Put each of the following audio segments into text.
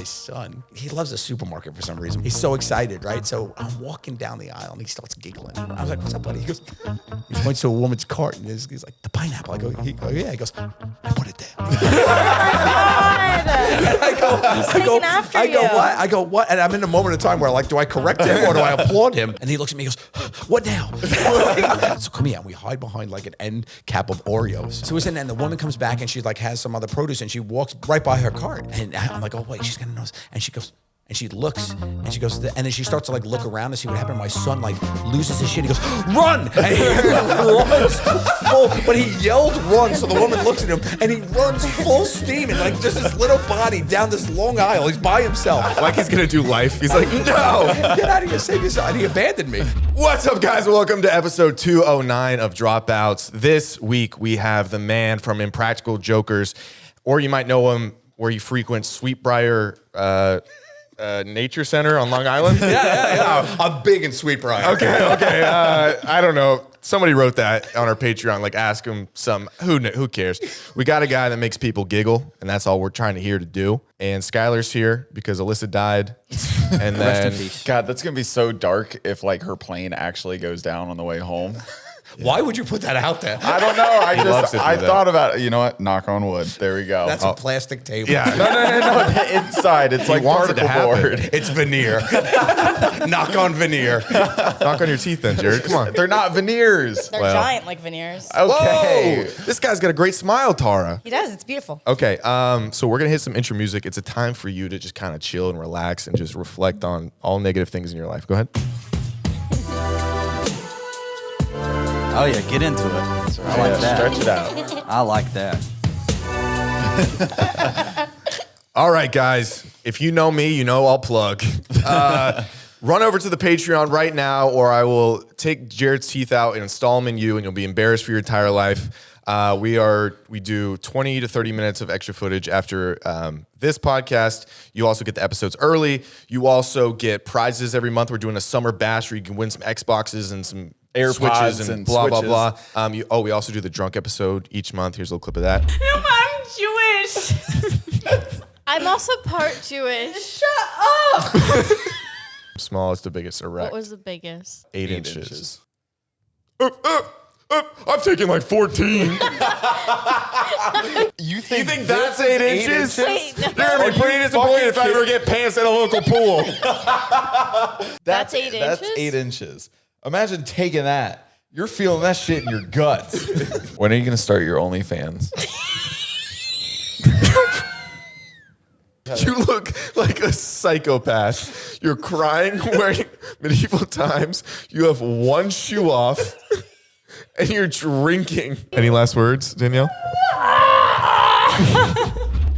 son, he loves a supermarket for some reason. He's so excited, right? So I'm walking down the aisle and he starts giggling. I was like, what's up, buddy? He goes, he points to a woman's cart and he's like, the pineapple. I go, yeah. He goes, I put it there. I go, what? I go, what? And I'm in a moment of time where like, do I correct him or do I applaud him? And he looks at me and goes, what now? So come here, and we hide behind like an end cap of Oreos. So and the woman comes back and she like has some other produce and she walks right by her cart. And I'm like, oh wait, she's gonna notice. And she goes, and she looks and she goes, and then she starts to like look around to see what happened. My son like loses his shit. He goes, run! And he runs full, but he yelled run. So the woman looks at him and he runs full steam and like just this little body down this long aisle. He's by himself. Like he's gonna do life. He's like, no! Get out of here, save yourself. And he abandoned me. What's up, guys? Welcome to episode 209 of Dropouts. This week we have the man from Impractical Jokers, or you might know him where he frequents Sweetbriar Nature Center on Long Island. Yeah. I'm big in Sweetbriar. Okay. I don't know. Somebody wrote that on our Patreon. Like, ask him some. Who cares? We got a guy that makes people giggle, and that's all we're trying to here to do. And Skylar's here because Alyssa died. And then, God, that's gonna be so dark if like her plane actually goes down on the way home. Why would you put that out there? I don't know. I thought about it. You know what? Knock on wood. There we go. That's a plastic table. Yeah. No. The inside, it's like particle board. It's veneer. Knock on veneer. Knock on your teeth then, Jared. Come on. They're not veneers. They're giant like veneers. Okay. Whoa! This guy's got a great smile, Tara. He does. It's beautiful. Okay, so we're gonna hit some intro music. It's a time for you to just kind of chill and relax and just reflect on all negative things in your life. Go ahead. Oh yeah, get into it. Right. I like that. Stretch it out. I like that. All right, guys. If you know me, you know I'll plug. Run over to the Patreon right now, or I will take Jared's teeth out and install them in you, and you'll be embarrassed for your entire life. We do 20 to 30 minutes of extra footage after this podcast. You also get the episodes early. You also get prizes every month. We're doing a summer bash where you can win some Xboxes and some AirPods switches and blah, switches. blah, blah. We also do the drunk episode each month. Here's a little clip of that. I'm Jewish. I'm also part Jewish. Shut up. Smallest to biggest erect. What was the biggest? 8 inches. I'm taking like 14. You think that's 8 inches? Wait, no. You're gonna be pretty disappointed if I ever get pants at a local pool. That's 8 inches? That's 8 inches. Imagine taking that. You're feeling that shit in your guts. When are you gonna start your OnlyFans? You look like a psychopath. You're crying, wearing medieval times. You have one shoe off, and you're drinking. Any last words, Danielle?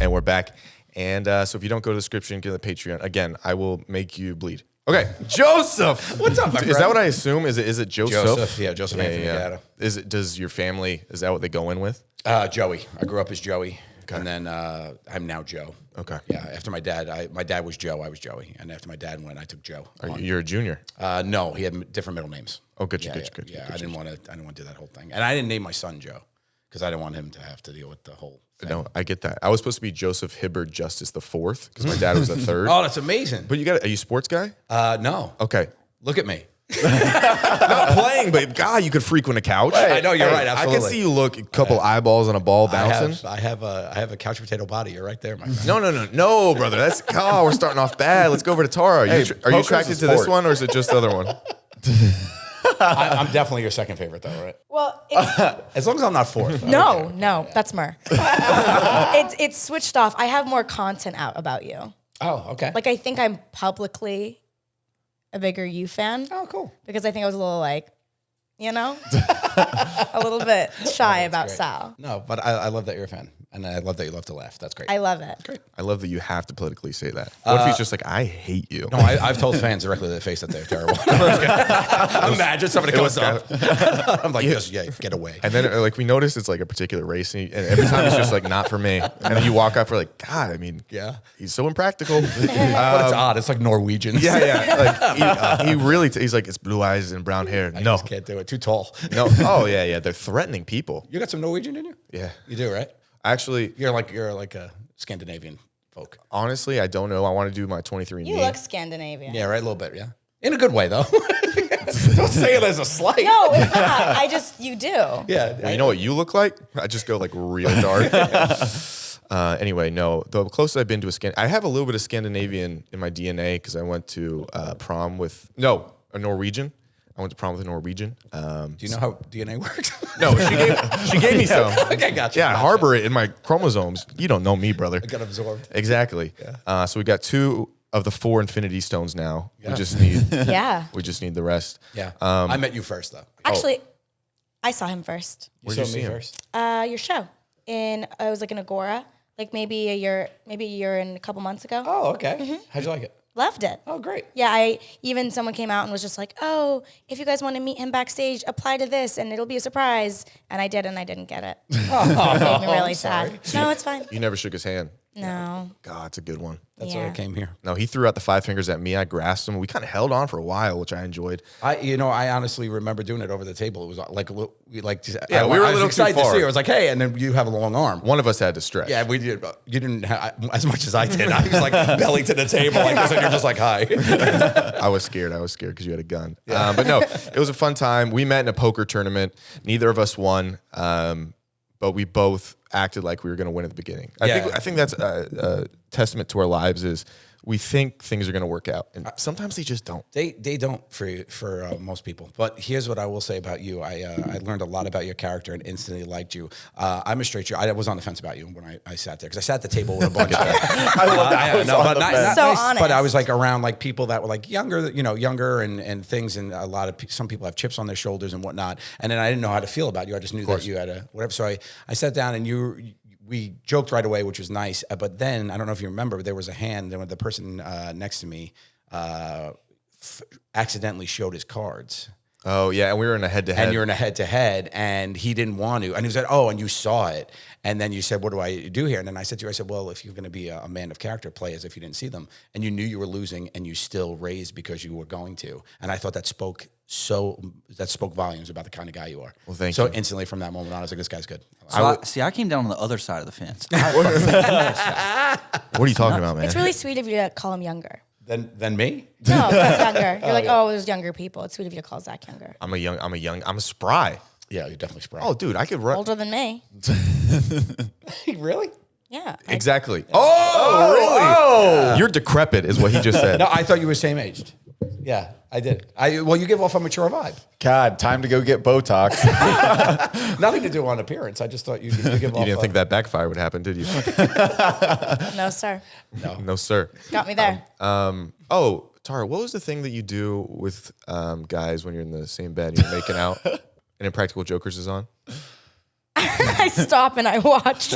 And we're back. And so if you don't go to the description, get to the Patreon. Again, I will make you bleed. Okay, Joseph. What's up, my Is friend? that what I assume? Is it Joseph? Joseph Anthony Gatto. Does your family, is that what they go in with? Joey. I grew up as Joey, and then I'm now Joe. Okay. Yeah. After my dad, my dad was Joe. I was Joey, and after my dad went, I took Joe. You're a junior. No, he had different middle names. Oh, good. Yeah, I didn't want to do that whole thing, and I didn't name my son Joe because I didn't want him to have to deal with the whole thing. No, I get that. I was supposed to be Joseph Hibbard Justice the Fourth because my dad was the third. Oh, that's amazing. But are you a sports guy? No. Okay. Look at me. Not playing, but God, you could frequent a couch. I know you're right. I Absolutely. can see you look a couple eyeballs on a ball bouncing. I have a couch potato body. You're right there, my friend. No, brother. We're starting off bad. Let's go over to Tara. Are you poker's attracted a to this sport. one, or is it just the other one? I'm definitely your second favorite, though, right? Well, it's, As long as I'm not fourth. no, that's Mur. It's switched off. I have more content out about you. Oh, okay. Like, I think I'm publicly a bigger you fan. Oh, cool. Because I think I was a little like, a little bit shy about great. Sal. No, but I love that you're a fan, and I love that you love to laugh. That's great. I love it. Great. I love that you have to politically say that. What if he's just like, I hate you? No, I've told fans directly to their face that they're terrible. Imagine somebody comes up. I'm like, just get away. And then we notice it's like a particular race, and every time it's just like, not for me. And then you walk out for like, God, I mean, Yeah. he's so impractical. But it's odd. It's like Norwegians. Yeah. Like he really, he's like, it's blue eyes and brown hair. I No, just can't do it. Too tall. no. Oh yeah. They're threatening people. You got some Norwegian in you? Yeah. You do, right? Actually, You're like a Scandinavian folk? Honestly, I don't know. I want to do my 23andMe. You look Scandinavian. Yeah, right. A little bit. Yeah, in a good way though. Don't say it as a slight. No, it's not. You do. Yeah. Well, you know what you look like? I just go like real dark. Anyway, no. The closest I've been to I have a little bit of Scandinavian in my DNA because I went to prom with a Norwegian. I went to prom with a Norwegian. Do you know how DNA works? No, she gave me some. Okay, gotcha. Yeah, I harbor it in my chromosomes. You don't know me, brother. I got absorbed. Exactly. So we got 2 of the 4 infinity stones now. We just need we just need the rest. Yeah. I met you first though. Actually, I saw him first. Where'd you see him? first? Your show I was like in Agora, like maybe a year and a couple months ago. Oh, okay. How'd you like it? Loved it. Oh, great. Yeah, even someone came out and was just like, "Oh, if you guys want to meet him backstage, apply to this, and it'll be a surprise." And I did, and I didn't get it. It made me really sad. No, it's fine. You never shook his hand. No. God, it's a good one. That's why I came here. No, he threw out the 5 fingers at me. I grasped him. We kind of held on for a while, which I enjoyed. I honestly remember doing it over the table. It was like a little, we were a little excited too to see far. you. I was like, hey, and then you have a long arm. One of us had to stretch. Yeah, we did. You didn't have as much as I did. I was like belly to the table like this, and you're just like, hi. I was scared because you had a gun. But no, it was a fun time. We met in a poker tournament. Neither of us won, but we both acted like we were going to win at the beginning. I think that's a testament to our lives is we think things are going to work out, and sometimes they just don't. They don't for most people. But here's what I will say about you. I learned a lot about your character and instantly liked you. I'm a straight shooter. I was on the fence about you when I sat there because I sat at the table with a bunch of I love that. not So nice, honest. but I was like around like people that were like younger and things, and some people have chips on their shoulders and whatnot. And then I didn't know how to feel about you. I just knew that you had a whatever. So I sat down and we joked right away, which was nice. But then I don't know if you remember, there was a hand. Then the person next to me accidentally showed his cards. Oh yeah, and we were in a head-to-head. And you're in a head-to-head, and he didn't want to. And he said, "Oh," and you saw it. And then you said, "What do I do here?" And then I said to you, "Well, if you're going to be a man of character, play as if you didn't see them." And you knew you were losing, and you still raised because you were going to. And I thought that spoke volumes about the kind of guy you are. Well, thank so you. instantly from that moment on, I was like, "This guy's good." So I came down on the other side of the fence. What are you talking about, man? It's really sweet of you to call him younger. Than me? No, that's younger. You're like, oh, there's younger people. It's sweet of you to call Zach younger. I'm a spry. Yeah, you're definitely spry. Oh, dude, I could run. Older than me. Really? Yeah. Exactly. Oh, really? Oh. You're decrepit, is what he just said. No, I thought you were same aged. Yeah, I did. Well, you give off a mature vibe. God, time to go get Botox. Nothing to do on appearance. I just thought you give off. You didn't think that backfire would happen, did you? No, sir. No, sir. Got me there. Oh, Tara, what was the thing that you do with guys when you're in the same bed and you're making out and Impractical Jokers is on? I stop and I watch.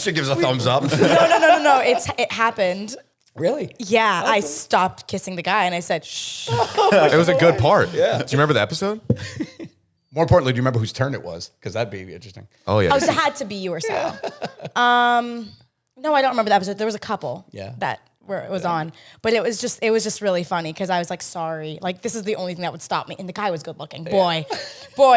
She gives a thumbs up. No. It happened. Really? Yeah, I stopped kissing the guy and I said, shh. It was a good part. Yeah. Do you remember the episode? More importantly, do you remember whose turn it was? Because that'd be interesting. Oh, yeah. Oh, so it had to be you or Sal. No, I don't remember the episode. There was a couple that where it was on, but it was just really funny because I was like, sorry, like this is the only thing that would stop me. And the guy was good looking. Boy,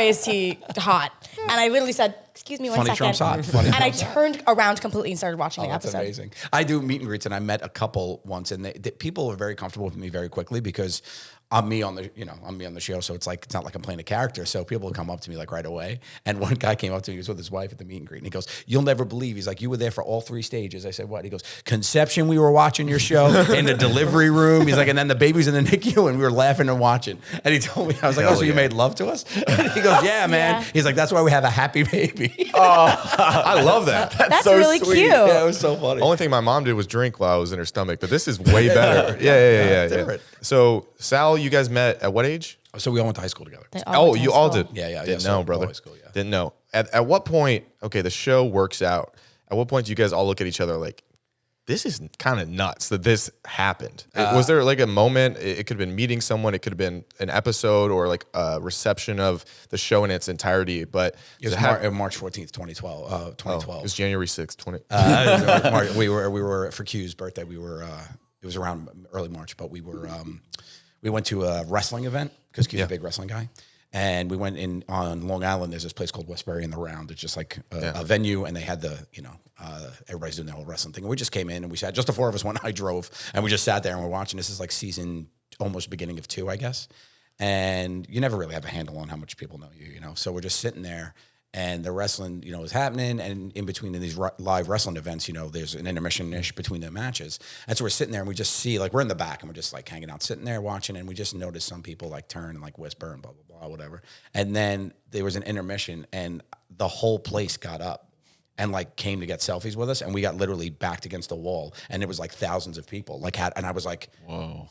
is he hot. And I literally said, excuse me one Funny second. Trump's hot. Funny And I Trump's hot. turned around completely and started watching the That's episode. amazing. I do meet and greets, and I met a couple once, and people are very comfortable with me very quickly because I'm me on the show, so it's not like I'm playing a character. So people will come up to me like right away. And one guy came up to me, he was with his wife at the meet and greet, and he goes, "You'll never believe." He's like, "You were there for all 3 stages." I said, "What?" He goes, "Conception, we were watching your show in the delivery room." He's like, "And then the baby's in the NICU, and we were laughing and watching." And he told me, I was like, "Oh, so you made love to us?" And he goes, "Yeah, man." Yeah. He's like, "That's why we have a happy baby." I love that. That's so really sweet. cute. Yeah, it was so funny. Only thing my mom did was drink while I was in her stomach, but this is way better. Yeah. different. So, Sal, you guys met at what age? So we all went to high school together. They Oh, went to you high all school. did. Yeah. Didn't So know, all brother. high school, yeah. Didn't know. At what point? Okay, the show works out. At what point do you guys all look at each other like, this is kind of nuts that this happened? Was there like a moment? It could have been meeting someone. It could have been an episode or like a reception of the show in its entirety. But It was March 14th, 2012. 2012. it was January 6th, 20. We were for Q's birthday. We were. It was around early March, but we went to a wrestling event because Q's a big wrestling guy, And we went in on Long Island. There's this place called Westbury in the Round. It's just like a venue, and they had the, everybody's doing the whole wrestling thing. And we just came in and we sat, just the four of us went, I drove, and we just sat there and we're watching. This is like season, almost beginning of 2, I guess. And you never really have a handle on how much people know you, So we're just sitting there. And the wrestling, is happening. And in between these live wrestling events, there's an intermission-ish between the matches. And so we're sitting there and we just see, like, we're in the back and we're just like hanging out, sitting there watching. And we just notice some people like turn and like whisper and blah, blah, blah, whatever. And then there was an intermission and the whole place got up and like came to get selfies with us. And we got literally backed against the wall. And it was like thousands of people and I was like, whoa.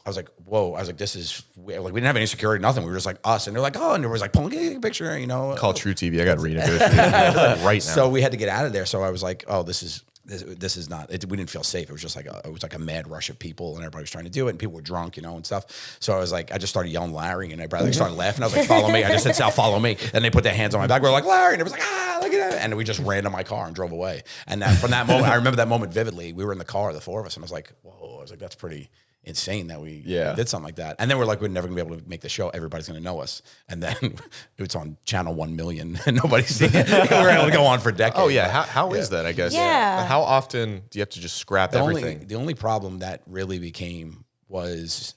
I was like, this is weird. Like, we didn't have any security, nothing. We were just like us. And they're like, oh, and there was like, pulling a picture, Call True TV. I got to renegotiate right now. So we had to get out of there. So I was like, oh, this is not, we didn't feel safe. It was just like a mad rush of people and everybody was trying to do it and people were drunk, and stuff. So I was like, I just started yelling Larry and my brother started laughing. I was like, follow me. I just said, Sal, follow me. And they put their hands on my back. We're like, Larry. And it was like, look at that. And we just ran to my car and drove away. And from that moment, I remember that moment vividly. We were in the car, the four of us, and I was like, whoa. I was like, that's pretty insane that we did something like that. And then we're like, we're never gonna be able to make the show. Everybody's gonna know us. And then it's on channel 1 million and nobody's seeing it. We're able to go on for decades. Oh yeah. How is that, I guess? Yeah. How often do you have to just scrap everything? The only problem that really became was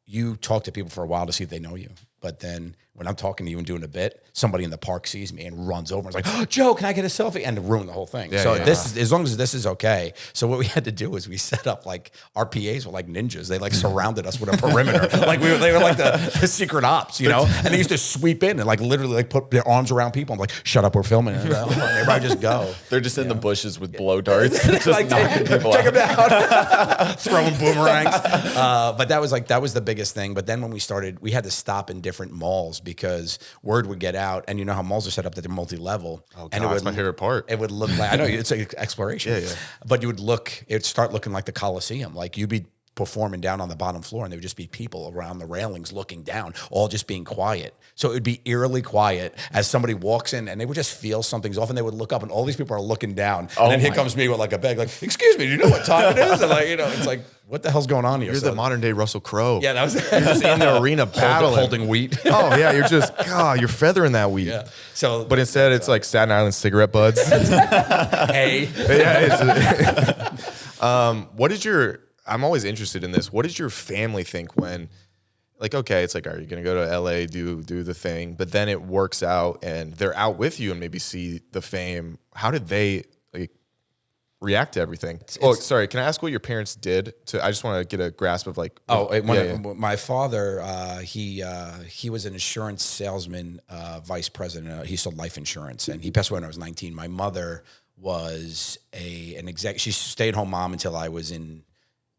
you talk to people for a while to see if they know you. But then when I'm talking to you and doing a bit, somebody in the park sees me and runs over and is like, oh, Joe, can I get a selfie? And to ruin the whole thing. This is, as long as this is okay. So what we had to do is we set up like our PAs were like ninjas. They like surrounded us with a perimeter. They were like the secret ops, And they used to sweep in and like literally like put their arms around people and like, shut up, we're filming. And everybody just go. They're just in the bushes with blow darts, just like, knocking people check out. them out. Throwing boomerangs. But that was the biggest thing. But then when we started, we had to stop in different malls because word would get out, and you know how malls are set up that they're multi-level. Oh, God, and that's my favorite part. It would look like, I know, it's like exploration. But it'd start looking like the Coliseum. Like you'd be performing down on the bottom floor, and there would just be people around the railings looking down, all just being quiet. So it would be eerily quiet as somebody walks in, and they would just feel something's off, and they would look up, and all these people are looking down. And then here comes me with like a bag, like, excuse me, do you know what time it is? And like, it's like, what the hell's going on here? You're the modern day Russell Crowe. Yeah, that was You're just in the arena battling. holding wheat. Oh yeah, you're just you're feathering that wheat. Yeah. So, but instead it's like Staten Island cigarette butts. Hey. What is your? I'm always interested in this. What does your family think when, like, okay, it's like, are you gonna go to LA, do the thing, but then it works out and they're out with you and maybe see the fame. How did they like react to everything? Sorry, can I ask what your parents did to? I just want to get a grasp of like. My father, he was an insurance salesman, vice president. He sold life insurance, and he passed away when I was 19. My mother was an exec. She stayed-home mom until I was in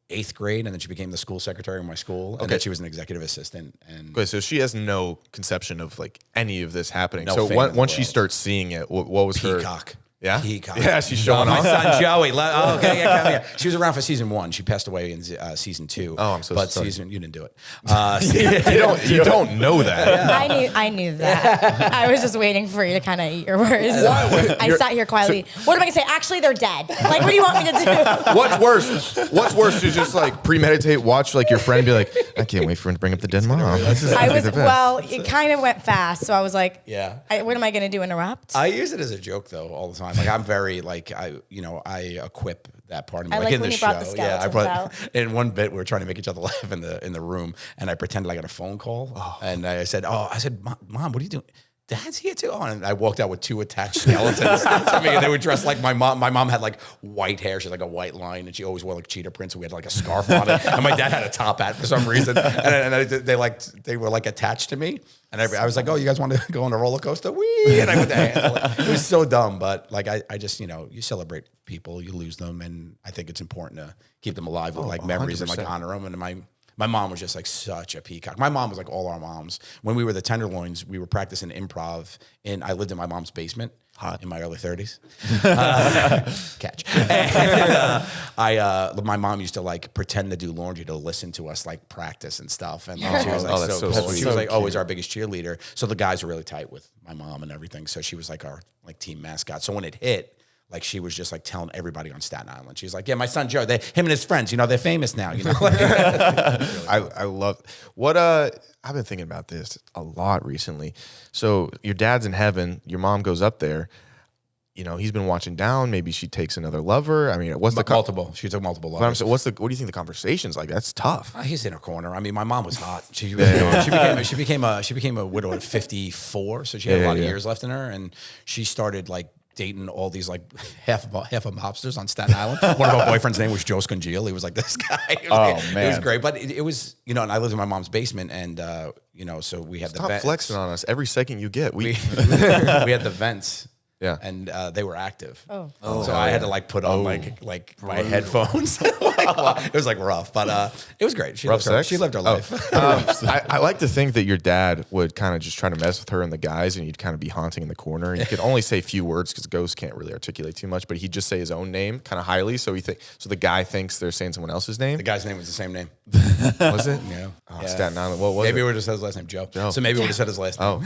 8th grade, and then she became the school secretary in my school. And then she was an executive assistant. And okay, so she has no conception of like any of this happening. No so fame in the once she world. starts seeing it, what was Peacock. her? Yeah, Peacock. Yeah, she's showing my off. son Joey. Okay, yeah, come here. She was around for season 1. She passed away in season 2. Oh, I'm so sorry. You didn't do it. You don't know that. I knew that. I was just waiting for you to kind of eat your words. I sat here quietly. What am I gonna say? Actually, they're dead. Like, what do you want me to do? What's worse to just like premeditate, watch like your friend be like, I can't wait for him to bring up the dead mom. It kind of went fast, so I was like, Yeah. What am I gonna do? Interrupt? I use it as a joke though all the time. Like I'm very like I equip that part of me. I like in when the you show. brought the skeletons out. In one bit we were trying to make each other laugh in the room, and I pretended I got a phone call, and I said, Mom, what are you doing? Dad's here too. And I walked out with 2 attached skeletons to me, and they were dressed like my mom. My mom had like white hair. She had like a white line, and she always wore like cheetah prints. And we had like a scarf on it. And my dad had a top hat for some reason. They were like attached to me. And I was like, oh, you guys want to go on a roller coaster? Whee! And I went to it was so dumb, but like I just, you celebrate people, you lose them, and I think it's important to keep them alive with like memories 100%. And like honor them. And my mom was just like such a peacock. My mom was like all our moms. When we were the Tenderloins, we were practicing improv, and I lived in my mom's basement. In my early 30s. Catch. And my mom used to like pretend to do laundry to listen to us like practice and stuff. And she was like, that's so sweet. she was like always our biggest cheerleader. So the guys were really tight with my mom and everything. So she was like our like team mascot. So when it hit, like she was just like telling everybody on Staten Island. She's like, yeah, my son Joe, him and his friends, they're famous now. Like, I love what I've been thinking about this a lot recently. So your dad's in heaven, your mom goes up there. He's been watching down. Maybe she takes another lover. I mean, what's the multiple? She took multiple lovers. What do you think the conversation's like? That's tough. He's in her corner. I mean, my mom was hot. She became a widow at 54, so she had a lot of years left in her, and she started like dating all these like half of mobsters on Staten Island. One of our boyfriend's name was Joe Scungil. He was like this guy. It was great. But it was, and I lived in my mom's basement, and so we had Stop the vents. flexing on us every second you get. We had the vents. Yeah, and they were active. Oh. So I had to like put on like my headphones. It was like rough, but it was great. She lived her life. I like to think that your dad would kind of just try to mess with her and the guys, and you'd kind of be haunting in the corner. And you could only say few words because ghosts can't really articulate too much. But he'd just say his own name kind of highly, so the guy thinks they're saying someone else's name. The guy's name was the same name. Was it? Yeah. Staten Island. What was maybe it? we would have said his last name, Joe. So maybe we would have said his last name.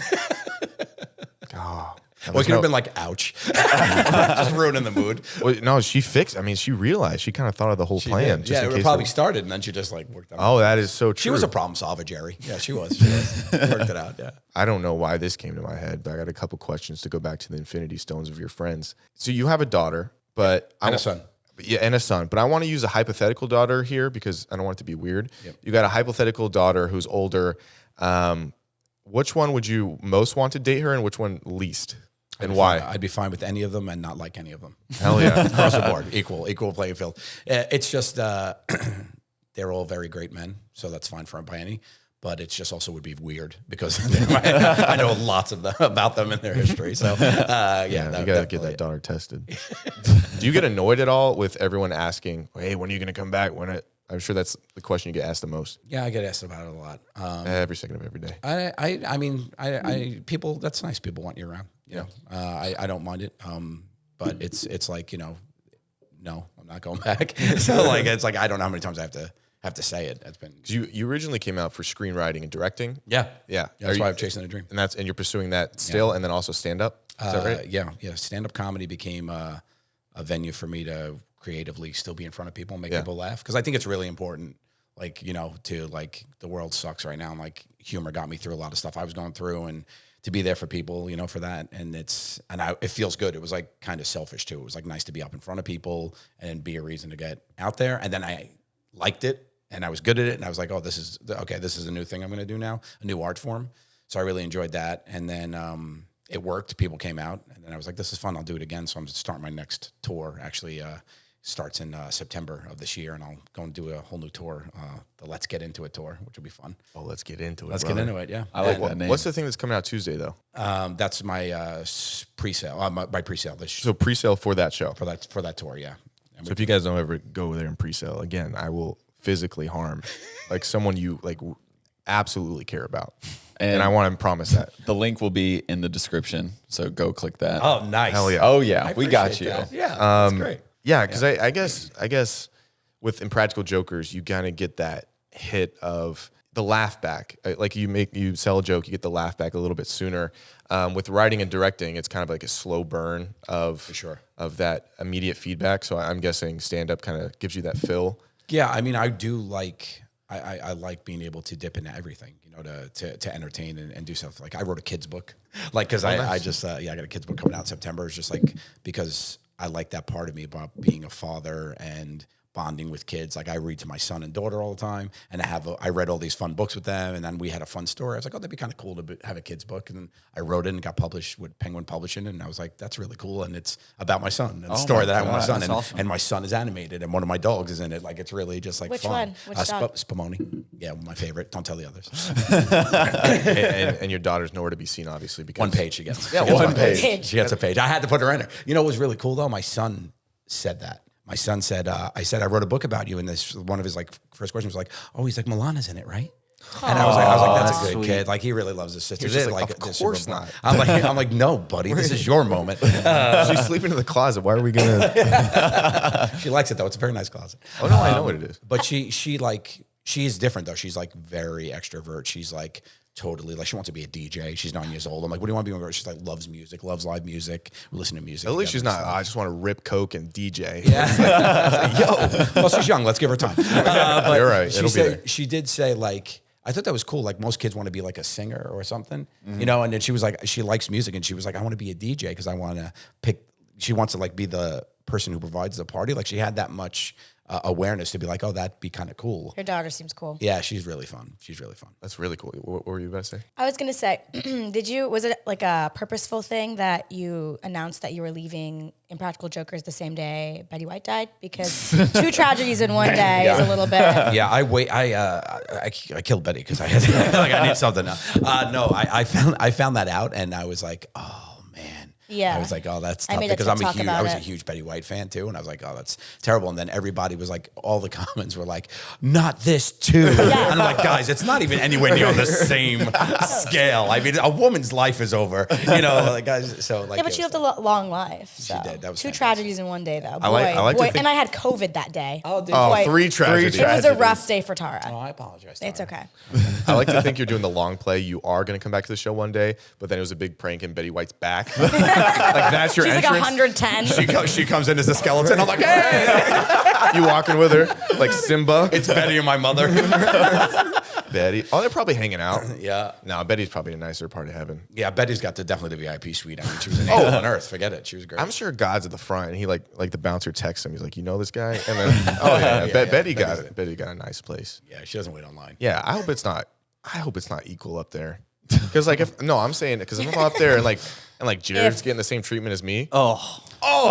Oh. Well, it could have been like, ouch. Just ruining the mood. Well, no, she realized. She kind of thought of the whole plan. Yeah, it probably started, and then she just like worked out. Oh, that is so true. She was a problem solver, Jerry. Yeah, she was. Worked it out, yeah. I don't know why this came to my head, but I got a couple questions to go back to the infinity stones of your friends. So you have a daughter, but... And a son. Yeah, and a son. But I want to use a hypothetical daughter here because I don't want it to be weird. Yep. You got a hypothetical daughter who's older. Which one would you most want to date her, and which one least? And why? I'd be fine with any of them and not like any of them. Hell yeah. Across the board. Equal playing field. It's just, they're all very great men, so that's fine for any. But it just also would be weird because I know lots of about them and their history. So, you got to get that daughter tested. Do you get annoyed at all with everyone asking, hey, when are you going to come back? I'm sure that's the question you get asked the most. Yeah, I get asked about it a lot. Every second of every day. I mean, people, that's nice. People want you around. I don't mind it. But it's like, no, I'm not going back. So like, it's like, I don't know how many times I have to say it. It's been, you originally came out for screenwriting and directing. Yeah. That's why I'm chasing a dream. And you're pursuing that still, and then also stand up. Is that right? Yeah. Stand up comedy became a venue for me to creatively still be in front of people and make people laugh. Cause I think it's really important, like, to like, the world sucks right now. And like, humor got me through a lot of stuff I was going through, and to be there for people, for that. And it feels good. It was like kind of selfish too. It was like nice to be up in front of people and be a reason to get out there. And then I liked it and I was good at it. And I was like, oh, this is a new thing I'm going to do now, a new art form. So I really enjoyed that. And then it worked. People came out, and then I was like, this is fun. I'll do it again. So I'm starting my next tour. Actually, starts in September of this year, and I'll go and do a whole new tour, the Let's Get Into It tour, which will be fun. Oh, let's get into it. Let's get into it, yeah. I like that name. What's the thing that's coming out Tuesday, though? That's my pre-sale, my pre-sale. So pre-sale for that show? For that tour, yeah. So if you guys don't ever go there in pre-sale, again, I will physically harm like someone you like absolutely care about. And I want to promise that. The link will be in the description, so go click that. Oh, nice. Hell yeah. Oh, yeah. We got you. That. Yeah, that's great. Yeah, because I guess with Impractical Jokers, you kind of get that hit of the laugh back. Like you sell a joke, you get the laugh back a little bit sooner. With writing and directing, it's kind of like a slow burn of that immediate feedback. So I'm guessing stand up kind of gives you that fill. Yeah, I mean, I do like I like being able to dip into everything, to entertain and do stuff. Like I wrote a kid's book, like because I got a kid's book coming out in September. It's just like because I like that part of me about being a father and bonding with kids. Like I read to my son and daughter all the time, and I read all these fun books with them, and then we had a fun story. I was like, oh, that'd be kind of cool to have a kid's book, and then I wrote it and got published with Penguin Publishing, and I was like, that's really cool, and it's about my son and the story that I have with my son, and my son is animated, and one of my dogs is in it. Like it's really just like Which fun. one? Which dog? Spumoni. Yeah, my favorite. Don't tell the others. and your daughter's nowhere to be seen, obviously. Because one page she gets. Yeah, one page. She gets a page. I had to put her in there. What was really cool though? My son said that. My son said, I wrote a book about you. And one of his first questions was like, oh, he's like, Milana's in it, right? And I was like, that's a good kid. Like he really loves his sister. He's like, of course not. I'm like, no, buddy, this is your moment. She's sleeping in the closet. Why are we gonna? She likes it though. It's a very nice closet. Oh no, I know what it is. But she is different though. She's like very extrovert. She's like Totally. Like, she wants to be a DJ. She's 9 years old. I'm like, what do you want to be when you grow up? She's like, loves music, loves live music. We listen to music. At least she's together not. and I just want to rip coke and DJ. stuff. Yo. Well, she's young. Let's give her time. But You're right. It'll be there. she did say, like, I thought that was cool. Like, most kids want to be like a singer or something, you know? And then she was like, she likes music. And she was like, I want to be a DJ because I want to she wants to like be the person who provides the party. Like, she had that much awareness to be like, oh, that'd be kind of cool. Your daughter seems cool. Yeah, she's really fun. She's really fun. That's really cool. What were you about to say? I was gonna say, was it like a purposeful thing that you announced that you were leaving Impractical Jokers the same day Betty White died? Because 2 tragedies in one day is a little bit. Yeah, I killed Betty because I had like I need something now. No, I found that out and I was like, oh man. Yeah. I was like, oh, that's I tough made a because TikTok about I was a it. huge Betty White fan too, and I was like, oh, that's terrible. And then everybody was like, all the comments were like, not this too. And I'm like, guys, it's not even anywhere near on the same scale. I mean, a woman's life is over, you know, like, guys. So like, Yeah, but she lived a long life. So. She did. That was 2 fantastic. tragedies in one day, though. I like to think- and I had COVID that day. Oh, dude. Oh, Boy, 3 tragedies. It was a rough day for Tara. Oh, I apologize. It's Tara. okay. I like to think you're doing the long play. You are going to come back to the show one day, but then it was a big prank and Betty White's back. Like, that's your She's like entrance. 110. She comes in as a skeleton. I'm like, hey, You walking with her like Simba. it's Betty and my mother. Betty. Oh, they're probably hanging out. Yeah. No, Betty's probably a nicer part of heaven. Yeah, Betty's got definitely the VIP suite. I mean, she was an angel on earth. Forget it. She was great. I'm sure God's at the front, and he like the bouncer texts him. He's like, you know this guy, and then Betty got a nice place. Yeah, she doesn't wait online. Yeah, I hope it's not equal up there. Because like if I'm up there and like Jared's getting the same treatment as me.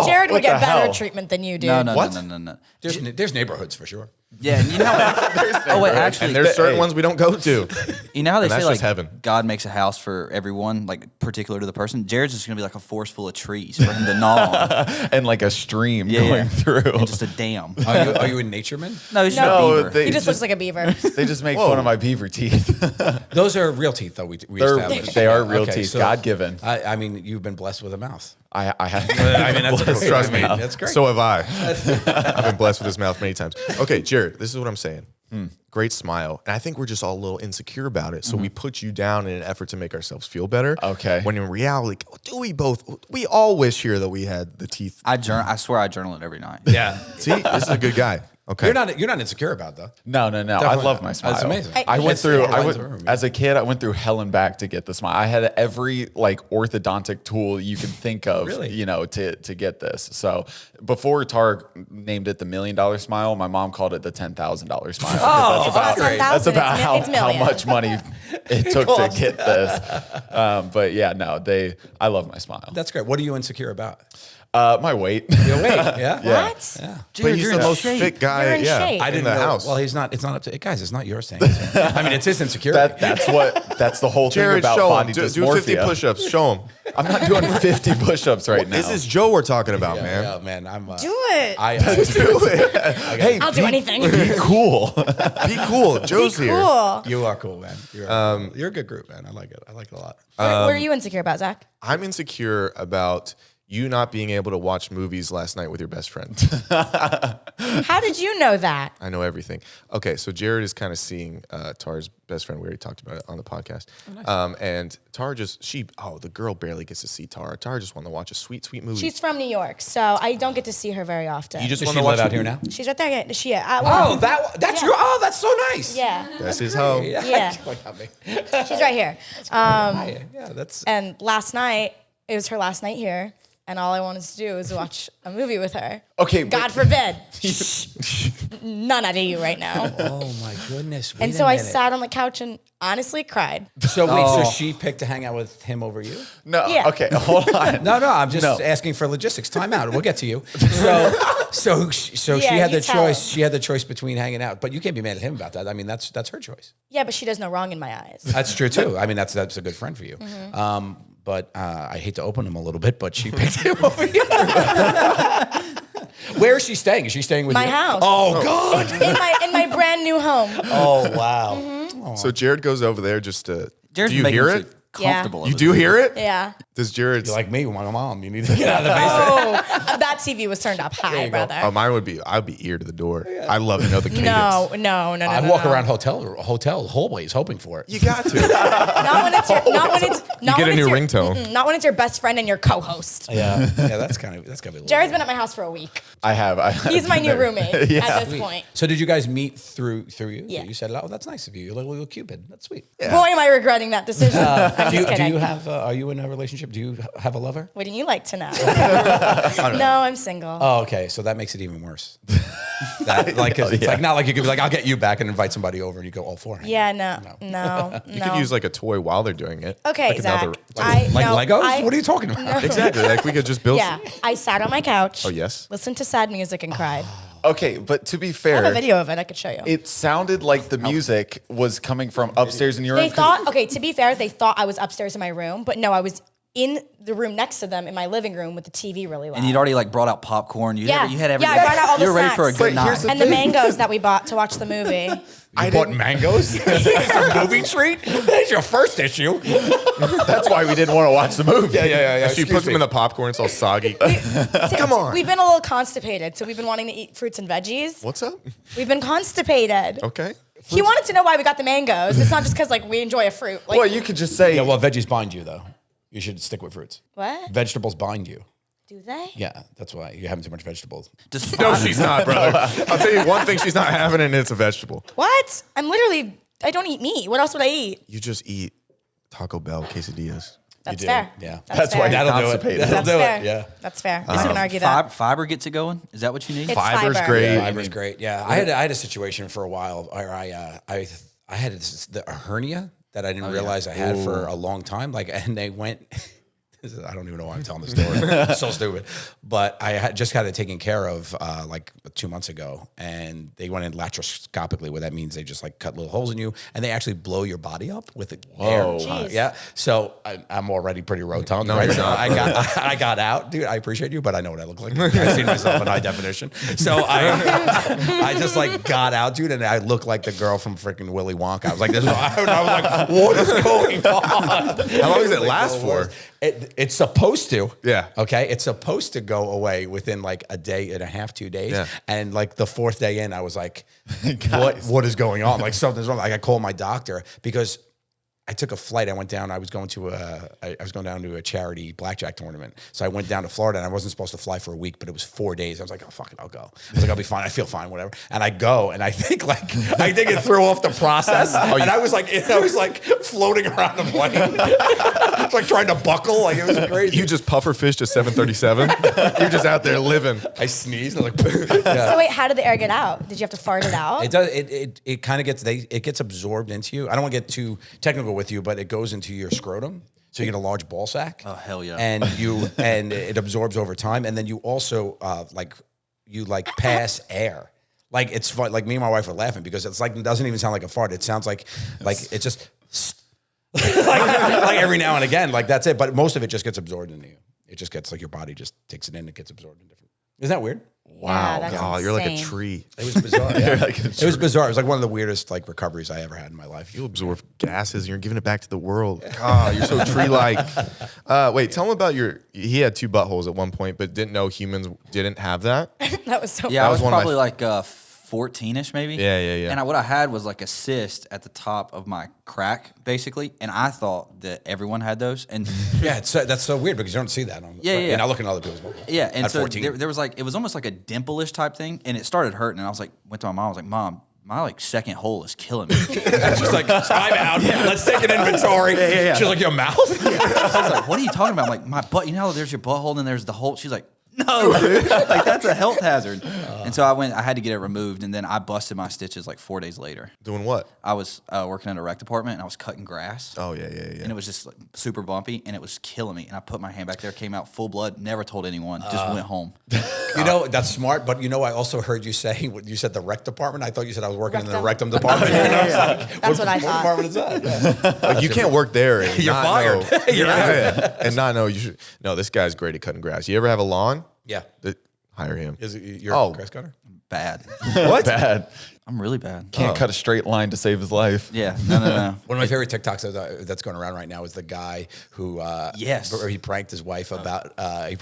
Jared would get the better hell? treatment than you, dude. No, no, What? no. There's neighborhoods for sure. Yeah, and you know how And there's certain ones we don't go to. you know how they And say that's like just heaven. God makes a house for everyone, like particular to the person. Jared's just gonna be like a forest full of trees for him to gnaw on. And like a stream Yeah, going through. and just a dam. Are you a natureman? No, he's just No, a beaver. He just looks like a beaver. They just make fun of my beaver teeth. Those are real teeth, though. We established. They are real Okay, teeth, so God given. I mean, you've been blessed with a mouth. I have. I mean, that's great. Trust me. That's great. So have I. I've been blessed with his mouth many times. Okay, Jared, this is what I'm saying. Great smile. And I think we're just all a little insecure about it. So we put you down in an effort to make ourselves feel better. Okay. When in reality, we all wish here that we had the teeth. I swear I journal it every night. yeah. See, this is a good guy. Okay. You're not insecure about that. No. I Definitely love not. my smile. That's amazing. I went through. room, yeah. As a kid, I went through hell and back to get the smile. I had every like orthodontic tool you can think of, Really? you know, to get this. So before Tar named it the $1 million smile, my mom called it the $10,000 smile. Oh, That's about it's how million. much money it took to get this. But yeah, no, I love my smile. That's great. What are you insecure about? My weight. Your weight. Yeah. What? Yeah. But Jared, he's you're the in most shape. fit guy. You're in Yeah, shape. I in didn't the know. house. Well, it's not up to guys. It's not yours saying. I mean, it's his insecurity. That's the whole thing Jared, about show him. body Do dysmorphia. 50 push-ups. Show him. I'm not doing 50 push-ups right now. This is Joe we're talking about, man. Yeah, man. I'm. Do it. Do it. Hey, I'll do anything. Be cool. be cool. Joe's here. Cool. You are cool, man. You're a good group, man. I like it. I like it a lot. What are you insecure about, Zach? I'm insecure about you not being able to watch movies last night with your best friend. How did you know that? I know everything. Okay, so Jared is kind of seeing Tar's best friend. We already talked about it on the podcast. And Tar the girl barely gets to see Tar. Tar just wanted to watch a sweet, sweet movie. She's from New York, so I don't get to see her very often. you just Does want she to watch live out a- here now? She's right there. That's Yeah. your. Oh, that's so nice. Yeah. That's his hoe. Yeah. Look at me. She's right here. Yeah, that's. And last night, it was her last night here. And all I wanted to do was watch a movie with her. Okay, but- God forbid. None out of you right now. Oh my goodness. And so I sat on the couch and honestly cried. So wait, so she picked to hang out with him over you? No. Yeah. Okay, hold on. No, I'm just No. asking for logistics. Time out. We'll get to you. So she Yeah, had you the tell choice. him. She had the choice between hanging out, but you can't be mad at him about that. I mean, that's her choice. Yeah, but she does no wrong in my eyes. That's true too. I mean, that's a good friend for you. But I hate to open him a little bit, but she picked him over you. Where is she staying? Is she staying with My you? house. Oh God. in my brand new home. Oh wow. So Jared goes over there just to. Jared's do you making hear food. it? comfortable. You do hear it? Yeah. Does Jared? You're like me with my mom. You need to get out of the basement. Oh, that TV was turned up high, brother. Oh, mine would be. I'd be ear to the door. I love to know the cadence. No. I walk around hotel hallways hoping for it. You got to. Not when it's get a new ringtone. Not when it's your best friend and your co-host. Yeah, that's gotta be a little Jared's been at my house for a week. I have. He's my new roommate at this point. So did you guys meet through you? Yeah. You said, "Oh, that's nice of you. You're like a little Cupid. That's sweet." Boy, am I regretting that decision. I'm just Do kidding. you have? Are you in a relationship? Do you have a lover? Wouldn't you like to know? No, I'm single. Oh, okay. So that makes it even worse. It's like not like you could be like, "I'll get you back," and invite somebody over, and you go all for it. Yeah, no. You could use like a toy while they're doing it. Okay, like Zach. Legos? What are you talking about? Exactly. Like we could just build. Yeah, I sat on my couch. Oh, yes? Listened to sad music and cried. Okay, but to be I have a fair, video of it. I could show you. it sounded like the music was coming from upstairs in your room. They thought, okay, to be fair, they thought I was upstairs in my room, but no, I was in the room next to them in my living room with the TV really loud. And you'd already like brought out popcorn. You had everything. Yeah, I brought out all the You were ready snacks. for a good But here's night. the and the mangoes that we bought to watch the movie. You bought mangoes? It's a movie treat? That's your first issue. That's why we didn't want to watch the movie. Yeah. She puts them in the popcorn. It's all soggy. Come on. We've been a little constipated, so we've been wanting to eat fruits and veggies. What's up? We've been constipated. Okay. He wanted to know why we got the mangoes. It's not just because like we enjoy a fruit. Like, Well, you could just say, Yeah, well, veggies bind you, though. You should stick with fruits. what? Vegetables bind you. Do they? Yeah, that's why you're having too much vegetables. Just No, she's not, brother. I'll tell you one thing she's not having, and it's a vegetable. What? I don't eat meat. What else would I eat? You just eat Taco Bell quesadillas. That's do, fair. yeah. That's why fair. that'll That'll do it. Constipated. That'll That's do fair. it. Yeah. That's fair. I can argue that. Fiber gets it going. Is that what you need? It's Fiber's fiber. great. Fiber's great. Yeah, I had a situation for a while where I had a hernia that I didn't realize I had for a long time. Like, and they went. I don't even know why I'm telling this story. It's so stupid. But I had just got it taken care of like 2 months ago, and they went in laparoscopically. What that means, they just like cut little holes in you, and they actually blow your body up with the air. Jeez. Yeah. So I'm already pretty rotund. No, right? you're not. I got out, dude. I appreciate you, but I know what I look like. I've seen myself in high definition. So I just like got out, dude, and I looked like the girl from freaking Willy Wonka. I was like, this. I was like, what is going on? How long does it last for? It's supposed to. Yeah. Okay. It's supposed to go away within like a day and a half, 2 days. Yeah. And like the fourth day in, I was like, what is going on? Like something's wrong. Like I called my doctor because I took a flight. I went down. I was going down to a charity blackjack tournament. So I went down to Florida, and I wasn't supposed to fly for a week, but it was 4 days. I was like, oh fuck it, I'll go. I was like, I'll be fine. I feel fine, whatever. And I go, and I think it threw off the process. And I was like floating around the plane, it's like trying to buckle. Like it was crazy. You just puffer fished a 737. You're just out there living. I sneezed. I was like, yeah. So wait, how did the air get out? Did you have to fart it out? It does. It kind of gets absorbed into you. I don't want to get too technical with you, but it goes into your scrotum, so you get a large ball sack. Oh hell yeah! And it absorbs over time, and then you also pass air. Like it's fun. Like me and my wife are laughing because it's like it doesn't even sound like a fart. It sounds like it's just like every now and again. Like that's it. But most of it just gets absorbed into you. It just gets like your body just takes it in. It gets absorbed in different. Isn't that weird? Wow, that's God, you're like a insane. tree. It was bizarre. Yeah. It was bizarre. It was like one of the weirdest like recoveries I ever had in my life. You absorb gases and you're giving it back to the world. God, you're so tree-like. Wait, tell him about he had 2 buttholes at one point, but didn't know humans didn't have that. That was so. Yeah, I was one of my- probably like 14-ish maybe. Yeah. And what I had was like a cyst at the top of my crack, basically, and I thought that everyone had those. And Yeah, that's so weird because you don't see that on. Yeah. You're not looking at other people's buttholes. yeah, and At so 14. there was like it was almost like a dimple-ish type thing, and it started hurting. And I was like, went to my mom. I was like, Mom, my like second hole is killing me. She's like, time out. Let's take an inventory. Yeah. She's like, your mouth? I was like, what are you talking about? I'm like, my butt. You know how there's your butthole and there's the hole. She's like, no, dude. Like that's a health hazard. And so I had to get it removed, and then I busted my stitches like 4 days later. Doing what? I was working in a rec department, and I was cutting grass. Oh, yeah. And it was just like, super bumpy, and it was killing me. And I put my hand back there, came out full blood, never told anyone, just went home. You know, that's smart, but you know, I also heard you say, you said the rec department. I thought you said I was working in the rectum department. And I was like, That's what I what thought. department is that? Yeah. Like, you can't work there and You're not fired. know. You're out. And not know you should. No, this guy's great at cutting grass. You ever have a lawn? Yeah. Hire him. Is it your Oh. grass cutter? Bad. What? Bad. I'm really bad. Can't cut a straight line to save his life. Yeah, no. One of my favorite TikToks that's going around right now is the guy who where he pranked his wife about they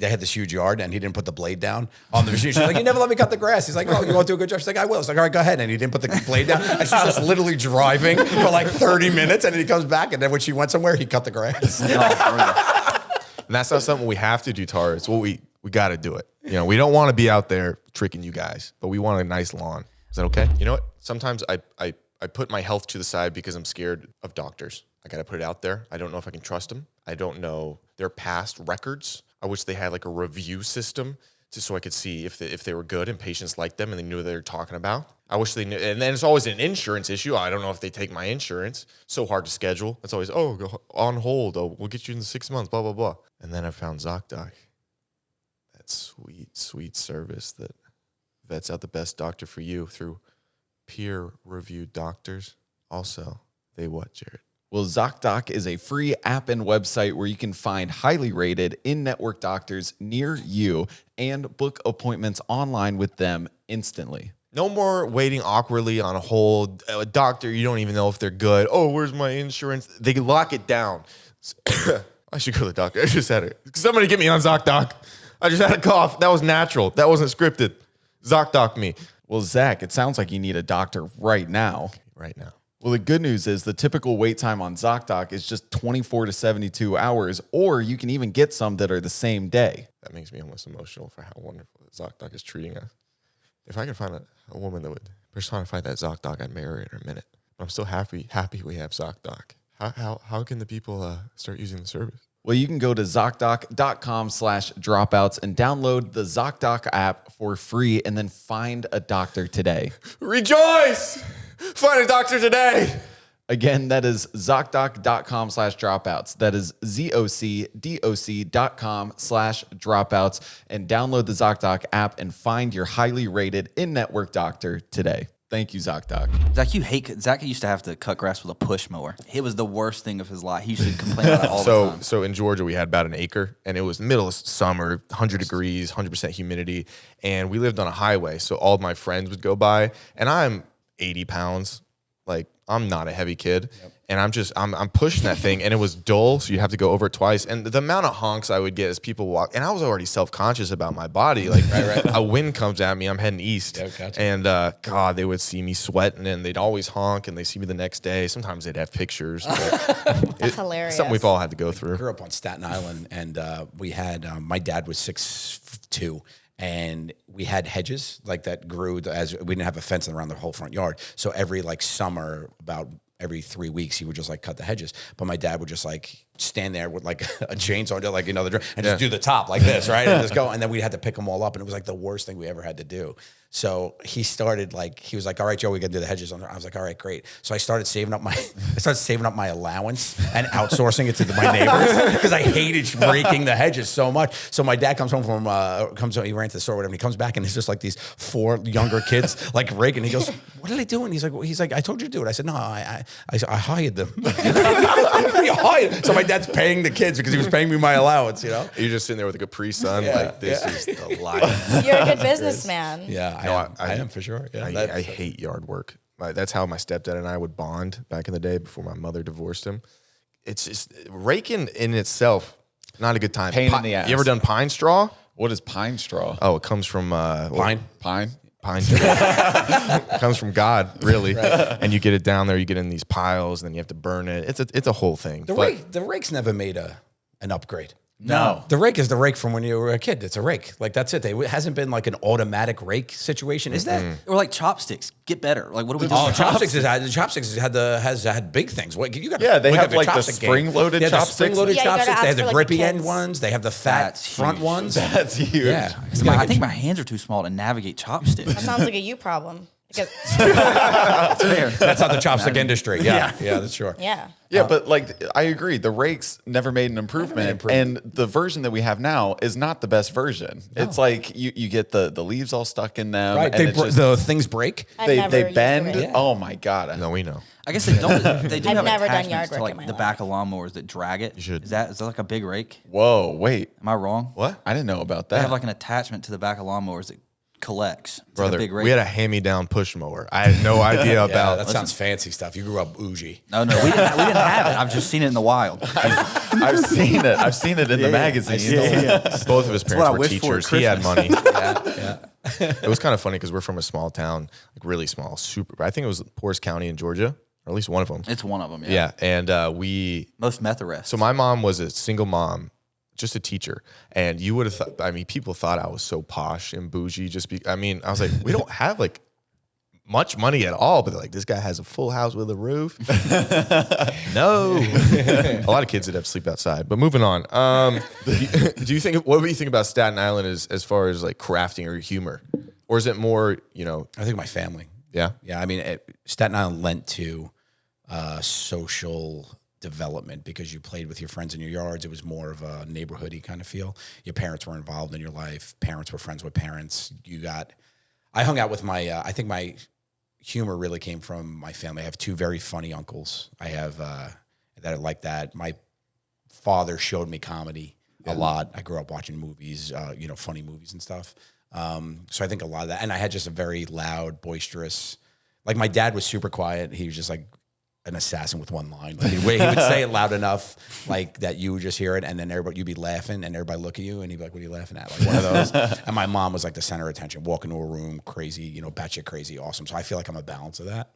had this huge yard and he didn't put the blade down on the machine. She's like, you never let me cut the grass. He's like, oh, you won't do a good job. She's like, I will. He's like, all right, go ahead. And he didn't put the blade down. And she's just literally driving for like 30 minutes and then he comes back and then when she went somewhere, he cut the grass. And that's not something we have to do, Tara. It's what we got to do it. You know, we don't want to be out there tricking you guys, but we want a nice lawn. Is that okay? You know what? Sometimes I put my health to the side because I'm scared of doctors. I got to put it out there. I don't know if I can trust them. I don't know their past records. I wish they had like a review system so I could see if they were good and patients liked them and they knew what they were talking about. I wish they knew. And then it's always an insurance issue. I don't know if they take my insurance. So hard to schedule. It's always, go on hold. Oh, we'll get you in 6 months, blah, blah, blah. And then I found Zocdoc. That sweet, sweet service that vets out the best doctor for you through peer-reviewed doctors. Also, they what, Jared? Well, Zocdoc is a free app and website where you can find highly rated in-network doctors near you and book appointments online with them instantly. No more waiting awkwardly on a hold. A doctor, you don't even know if they're good. Oh, where's my insurance? They can lock it down. I should go to the doctor. I just had it. Somebody get me on Zocdoc. I just had a cough. That was natural. That wasn't scripted. Zocdoc me. Well, Zach, it sounds like you need a doctor right now. Right now. Well, the good news is the typical wait time on Zocdoc is just 24 to 72 hours, or you can even get some that are the same day. That makes me almost emotional for how wonderful Zocdoc is treating us. If I could find a woman that would personify that Zocdoc, I'd marry her in a minute. I'm still happy we have Zocdoc. How can the people start using the service? Well, you can go to Zocdoc.com/dropouts and download the Zocdoc app for free and then find a doctor today. Rejoice! Find a doctor today! Again, that is Zocdoc.com/dropouts. That is ZocDoc.com/dropouts and download the Zocdoc app and find your highly rated in-network doctor today. Thank you, Zocdoc. Zach used to have to cut grass with a push mower. It was the worst thing of his life. He used to complain about it all the time. So in Georgia, we had about an acre, and it was middle of summer, 100 degrees, 100% humidity, and we lived on a highway. So all of my friends would go by, and I'm 80 pounds. Like, I'm not a heavy kid. Yep. And I'm pushing that thing, and it was dull, so you have to go over it twice. And the amount of honks I would get as people walk, and I was already self-conscious about my body. Like, a wind comes at me, I'm heading east. Yeah, gotcha. And, God, they would see me sweating, and they'd always honk, and they see me the next day. Sometimes they'd have pictures. That's hilarious. Something we've all had to go through. I grew up on Staten Island, and we had, my dad was 6'2", and we had hedges like that grew as we didn't have a fence around the whole front yard. So every like summer, about every 3 weeks, he would just like cut the hedges. But my dad would just like stand there with like a chainsaw, like and just do the top like this, right? And just go. And then we had to pick them all up, and it was like the worst thing we ever had to do. So he was like, all right, Joe, we got to do the hedges on there. I was like, all right, great. So I started saving up my allowance and outsourcing it to my neighbors because I hated raking the hedges so much. So my dad comes home he ran to the store or whatever, and he comes back and it's just like these 4 younger kids like raking. He goes, what are they doing? He's like, I told you to do it. I said, no, I hired them. You hired. So my dad's paying the kids because he was paying me my allowance, you know? You're just sitting there with a Capri Sun, this is the life. You're a good businessman. Yeah, I am for sure. Yeah, I hate yard work. That's how my stepdad and I would bond back in the day before my mother divorced him. It's just raking in itself, not a good time. Pain in the ass. You ever done pine straw? What is pine straw? Oh, it comes from pine. Pine? Pine tree. It comes from God, really. Right. And you get it down there, you get in these piles, and then you have to burn it. It's a whole thing. The rake's never made an upgrade. No. The rake is the rake from when you were a kid. It's a rake. Like, that's it. It hasn't been like an automatic rake situation. Is that? Or like chopsticks. Get better. Like, what do we do? Oh, chopsticks has had big things. What you got? They have like the spring-loaded chopsticks. Spring-loaded chopsticks. They have the for, like, grippy the end kids. ones. They have the fat front ones. That's huge. Yeah. I think my hands are too small to navigate chopsticks. That sounds like a you problem. Because That's fair. That's not the chopstick industry. Yeah, that's sure. yeah. Yeah, but like I agree, the rakes never made an improvement, and the version that we have now is not the best version. No. It's like you get the leaves all stuck in them, right? And the things break. They bend. Yeah. Oh my god! No, we know. I guess they don't. They do I've have never done attachments yard to work like in my the life. back of lawnmowers that drag it. You should. Is that like a big rake? Whoa, wait, Am I wrong? What? I didn't know about They that. have like an attachment to the back of lawnmowers that collects. It's Brother, like a big we had a hand-me-down push mower. I had no idea Yeah, about that sounds fancy stuff. You grew up bougie. No, we didn't have it. I've just seen it in the wild. I've seen it. I've seen it in the magazines. Both of his what I parents were wished for at teachers. He had money. Yeah. It was kind of funny because we're from a small town, like really small, super. I think it was poorest county in Georgia, or at least one of them. It's one of them. Yeah, and we. Most meth arrests. So my mom was a single mom, just a teacher, and you would have thought. I mean, people thought I was so posh and bougie. I mean, I was like, we don't have like much money at all, but they're like, this guy has a full house with a roof. No, a lot of kids that have to sleep outside. But moving on, do you think? What do you think about Staten Island as far as like crafting or humor, or is it more? I think my family. Yeah, Yeah. I mean, Staten Island lent to social development because you played with your friends in your yards. It was more of a neighborhoody kind of feel. Your parents were involved in your life. Parents were friends with parents. I hung out with I think my humor really came from my family. I have two very funny uncles. I have that are like that. My father showed me comedy a lot. I grew up watching movies, funny movies and stuff. So I think a lot of that. And I had just a very loud, boisterous, like my dad was super quiet. He was just like an assassin with one line. Like he would say it loud enough like that you would just hear it, and then you'd be laughing and everybody look at you and he'd be like, what are you laughing at? Like one of those. And my mom was like the center of attention, walk into a room, crazy, batshit crazy, awesome. So I feel like I'm a balance of that.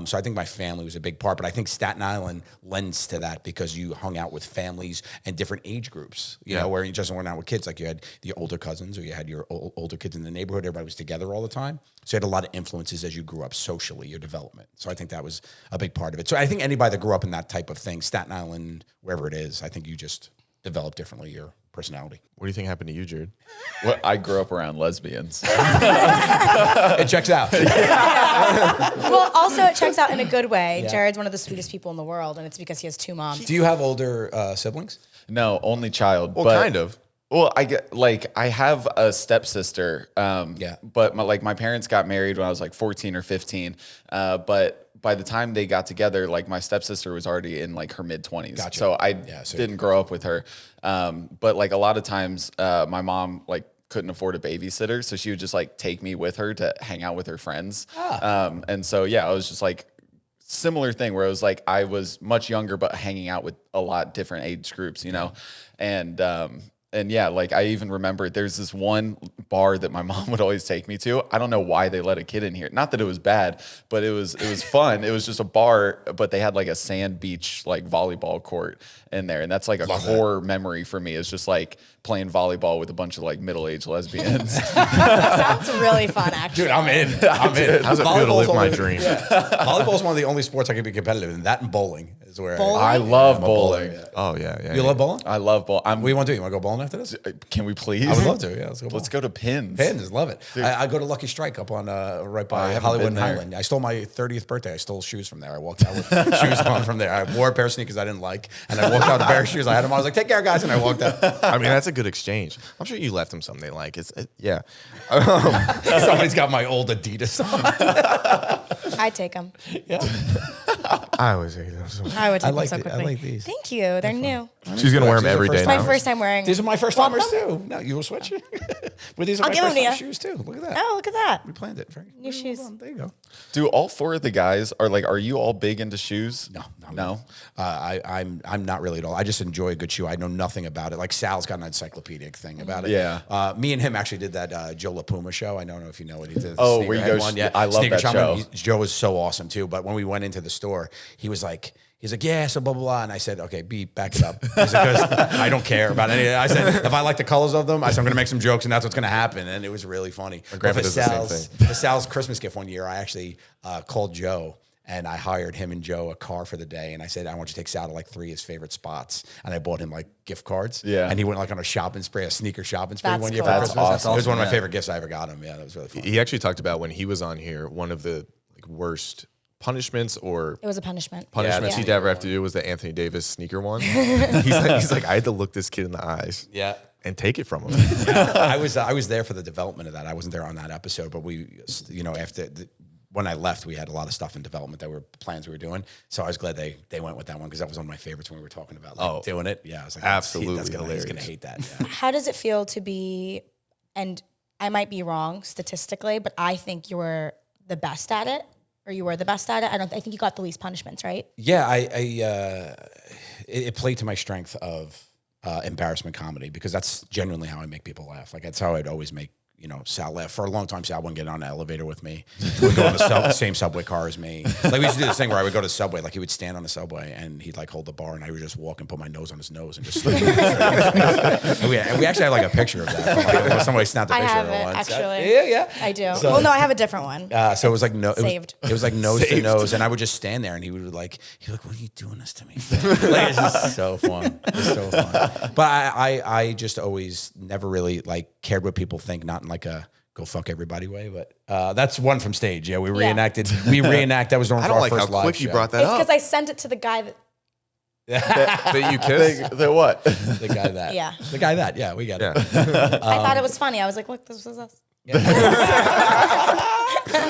So I think my family was a big part, but I think Staten Island lends to that because you hung out with families and different age groups, where you just weren't out with kids. Like you had the older cousins or you had your older kids in the neighborhood. Everybody was together all the time. So you had a lot of influences as you grew up socially, your development. So I think that was a big part of it. So I think anybody that grew up in that type of thing, Staten Island, wherever it is, I think you just develop differently your personality. What do you think happened to you, Jared? Well, I grew up around lesbians. It checks out. Well, also it checks out in a good way. Yeah. Jared's one of the sweetest people in the world, and it's because he has two moms. Do you have older siblings? No, only child. Well, but, kind of. Well, I have a stepsister. Yeah. But my parents got married when I was like 14 or 15. But by the time they got together, like my stepsister was already in like her mid-20s. Gotcha. So I didn't grow up with her. But like a lot of times, my mom like couldn't afford a babysitter, so she would just like take me with her to hang out with her friends. And so I was just like similar thing where it was like I was much younger but hanging out with a lot different age groups, And like I even remember there's this one bar that my mom would always take me to. I don't know why they let a kid in here. Not that it was bad, but it was fun. It was just a bar, but they had like a sand beach like volleyball court in there, and that's like a core memory for me. Is just like playing volleyball with a bunch of like middle-aged lesbians. Sounds really fun, actually. Dude, I'm in. How's it feel to live my dream? Volleyball is one of the only sports I can be competitive in. That and bowling is where Bowling? I love bowling. Oh yeah. You love bowling? I love bowling. What do you want to do? You want to go bowling after this? Can we please? I would love to. Yeah, let's go. Let's go to Pins. Pins, love it. I go to Lucky Strike up on right by haven't Hollywood been and there. Highland. I stole my 30th birthday. I stole shoes from there. I walked out with shoes on from there. I wore a pair of sneakers I didn't like, and I walked out with a pair of shoes. I had them. I was like, "Take care, guys," and I walked out. I mean, that's a good exchange. I'm sure you left them something they like. Yeah. Somebody's got my old Adidas on. I'd take them. I always hate them. I would take like them so the- I quickly. like these. Thank you. They're new. She's gonna wear them These are every first day It's my now. first time wearing. These are my first Want timers them? too. No, you will switch. But these are I'll my give them first to time you. shoes too. Look at that. Oh, look at that. We planned it. Very, New shoes. Well done. There you go. Do all four of the guys are you all big into shoes? No. I'm not really at all. I just enjoy a good shoe. I know nothing about it. Like Sal's got an encyclopedic thing about it. Yeah. Me and him actually did that Joe La Puma show. I don't know if you know what he did. Oh, where you Sneakerhead go- one. Yeah, I love Sneaker that Shop. show. Joe was so awesome too. But when we went into the store, he's like, yeah, so blah, blah, blah. And I said, okay, back it up. He said, 'cause I don't care about any of that. I said, if I like the colors of them, I said, I'm going to make some jokes and that's what's going to happen. And it was really funny. My grandpa does the same thing. For Sal's Christmas gift one year, I actually called Joe and I hired him and Joe a car for the day. And I said, I want you to take Sal to like 3 of his favorite spots. And I bought him like gift cards. Yeah. And he went like on a shopping spree, a sneaker shopping spree That's one year cool. for That's Christmas. awesome. It was one of my Yeah. favorite gifts I ever got him. Yeah, that was really fun. He actually talked about when he was on here, one of the worst punishments or It was a punishment. punishments Yeah. he'd ever have to do was the Anthony Davis sneaker one. he's like, I had to look this kid in the eyes. Yeah. And take it from him. I was there for the development of that. I wasn't there on that episode, but we, after when I left, we had a lot of stuff in development that were plans we were doing. So I was glad they went with that one because that was one of my favorites when we were talking about doing it. Yeah, I was like, absolutely he's gonna hilarious. hate that. Yeah. How does it feel to be and I might be wrong statistically, but I think you were the best at it, or you were the best at it. I think you got the least punishments, right? Yeah, it played to my strength of embarrassment comedy, because that's genuinely how I make people laugh. Like, that's how I'd always make, Sal laugh. For a long time, Sal wouldn't get on an elevator with me. He would go on the same subway car as me. Like, we used to do this thing where I would go to Subway, like he would stand on the subway and he'd like hold the bar, and I would just walk and put my nose on his nose and just and we actually have like a picture of that. Like, somebody snapped a I picture have of it, it once. actually. Yeah. I do. Well, no, I have a different one. So it was like Saved. It was like nose to nose, and I would just stand there, and he'd be like, "What are you doing this to me?" Like, it's just so fun. It's so fun. But I just always never really like cared what people think, not in like a go fuck everybody way. But that's one from stage. Yeah, we reenacted. That was one I of don't our like first how live quick you show. brought that It's up. because I sent it to the guy that. That you kissed? The what? The guy that. Yeah. The guy that. Yeah, we got it. I thought it was funny. I was like, look, this was us.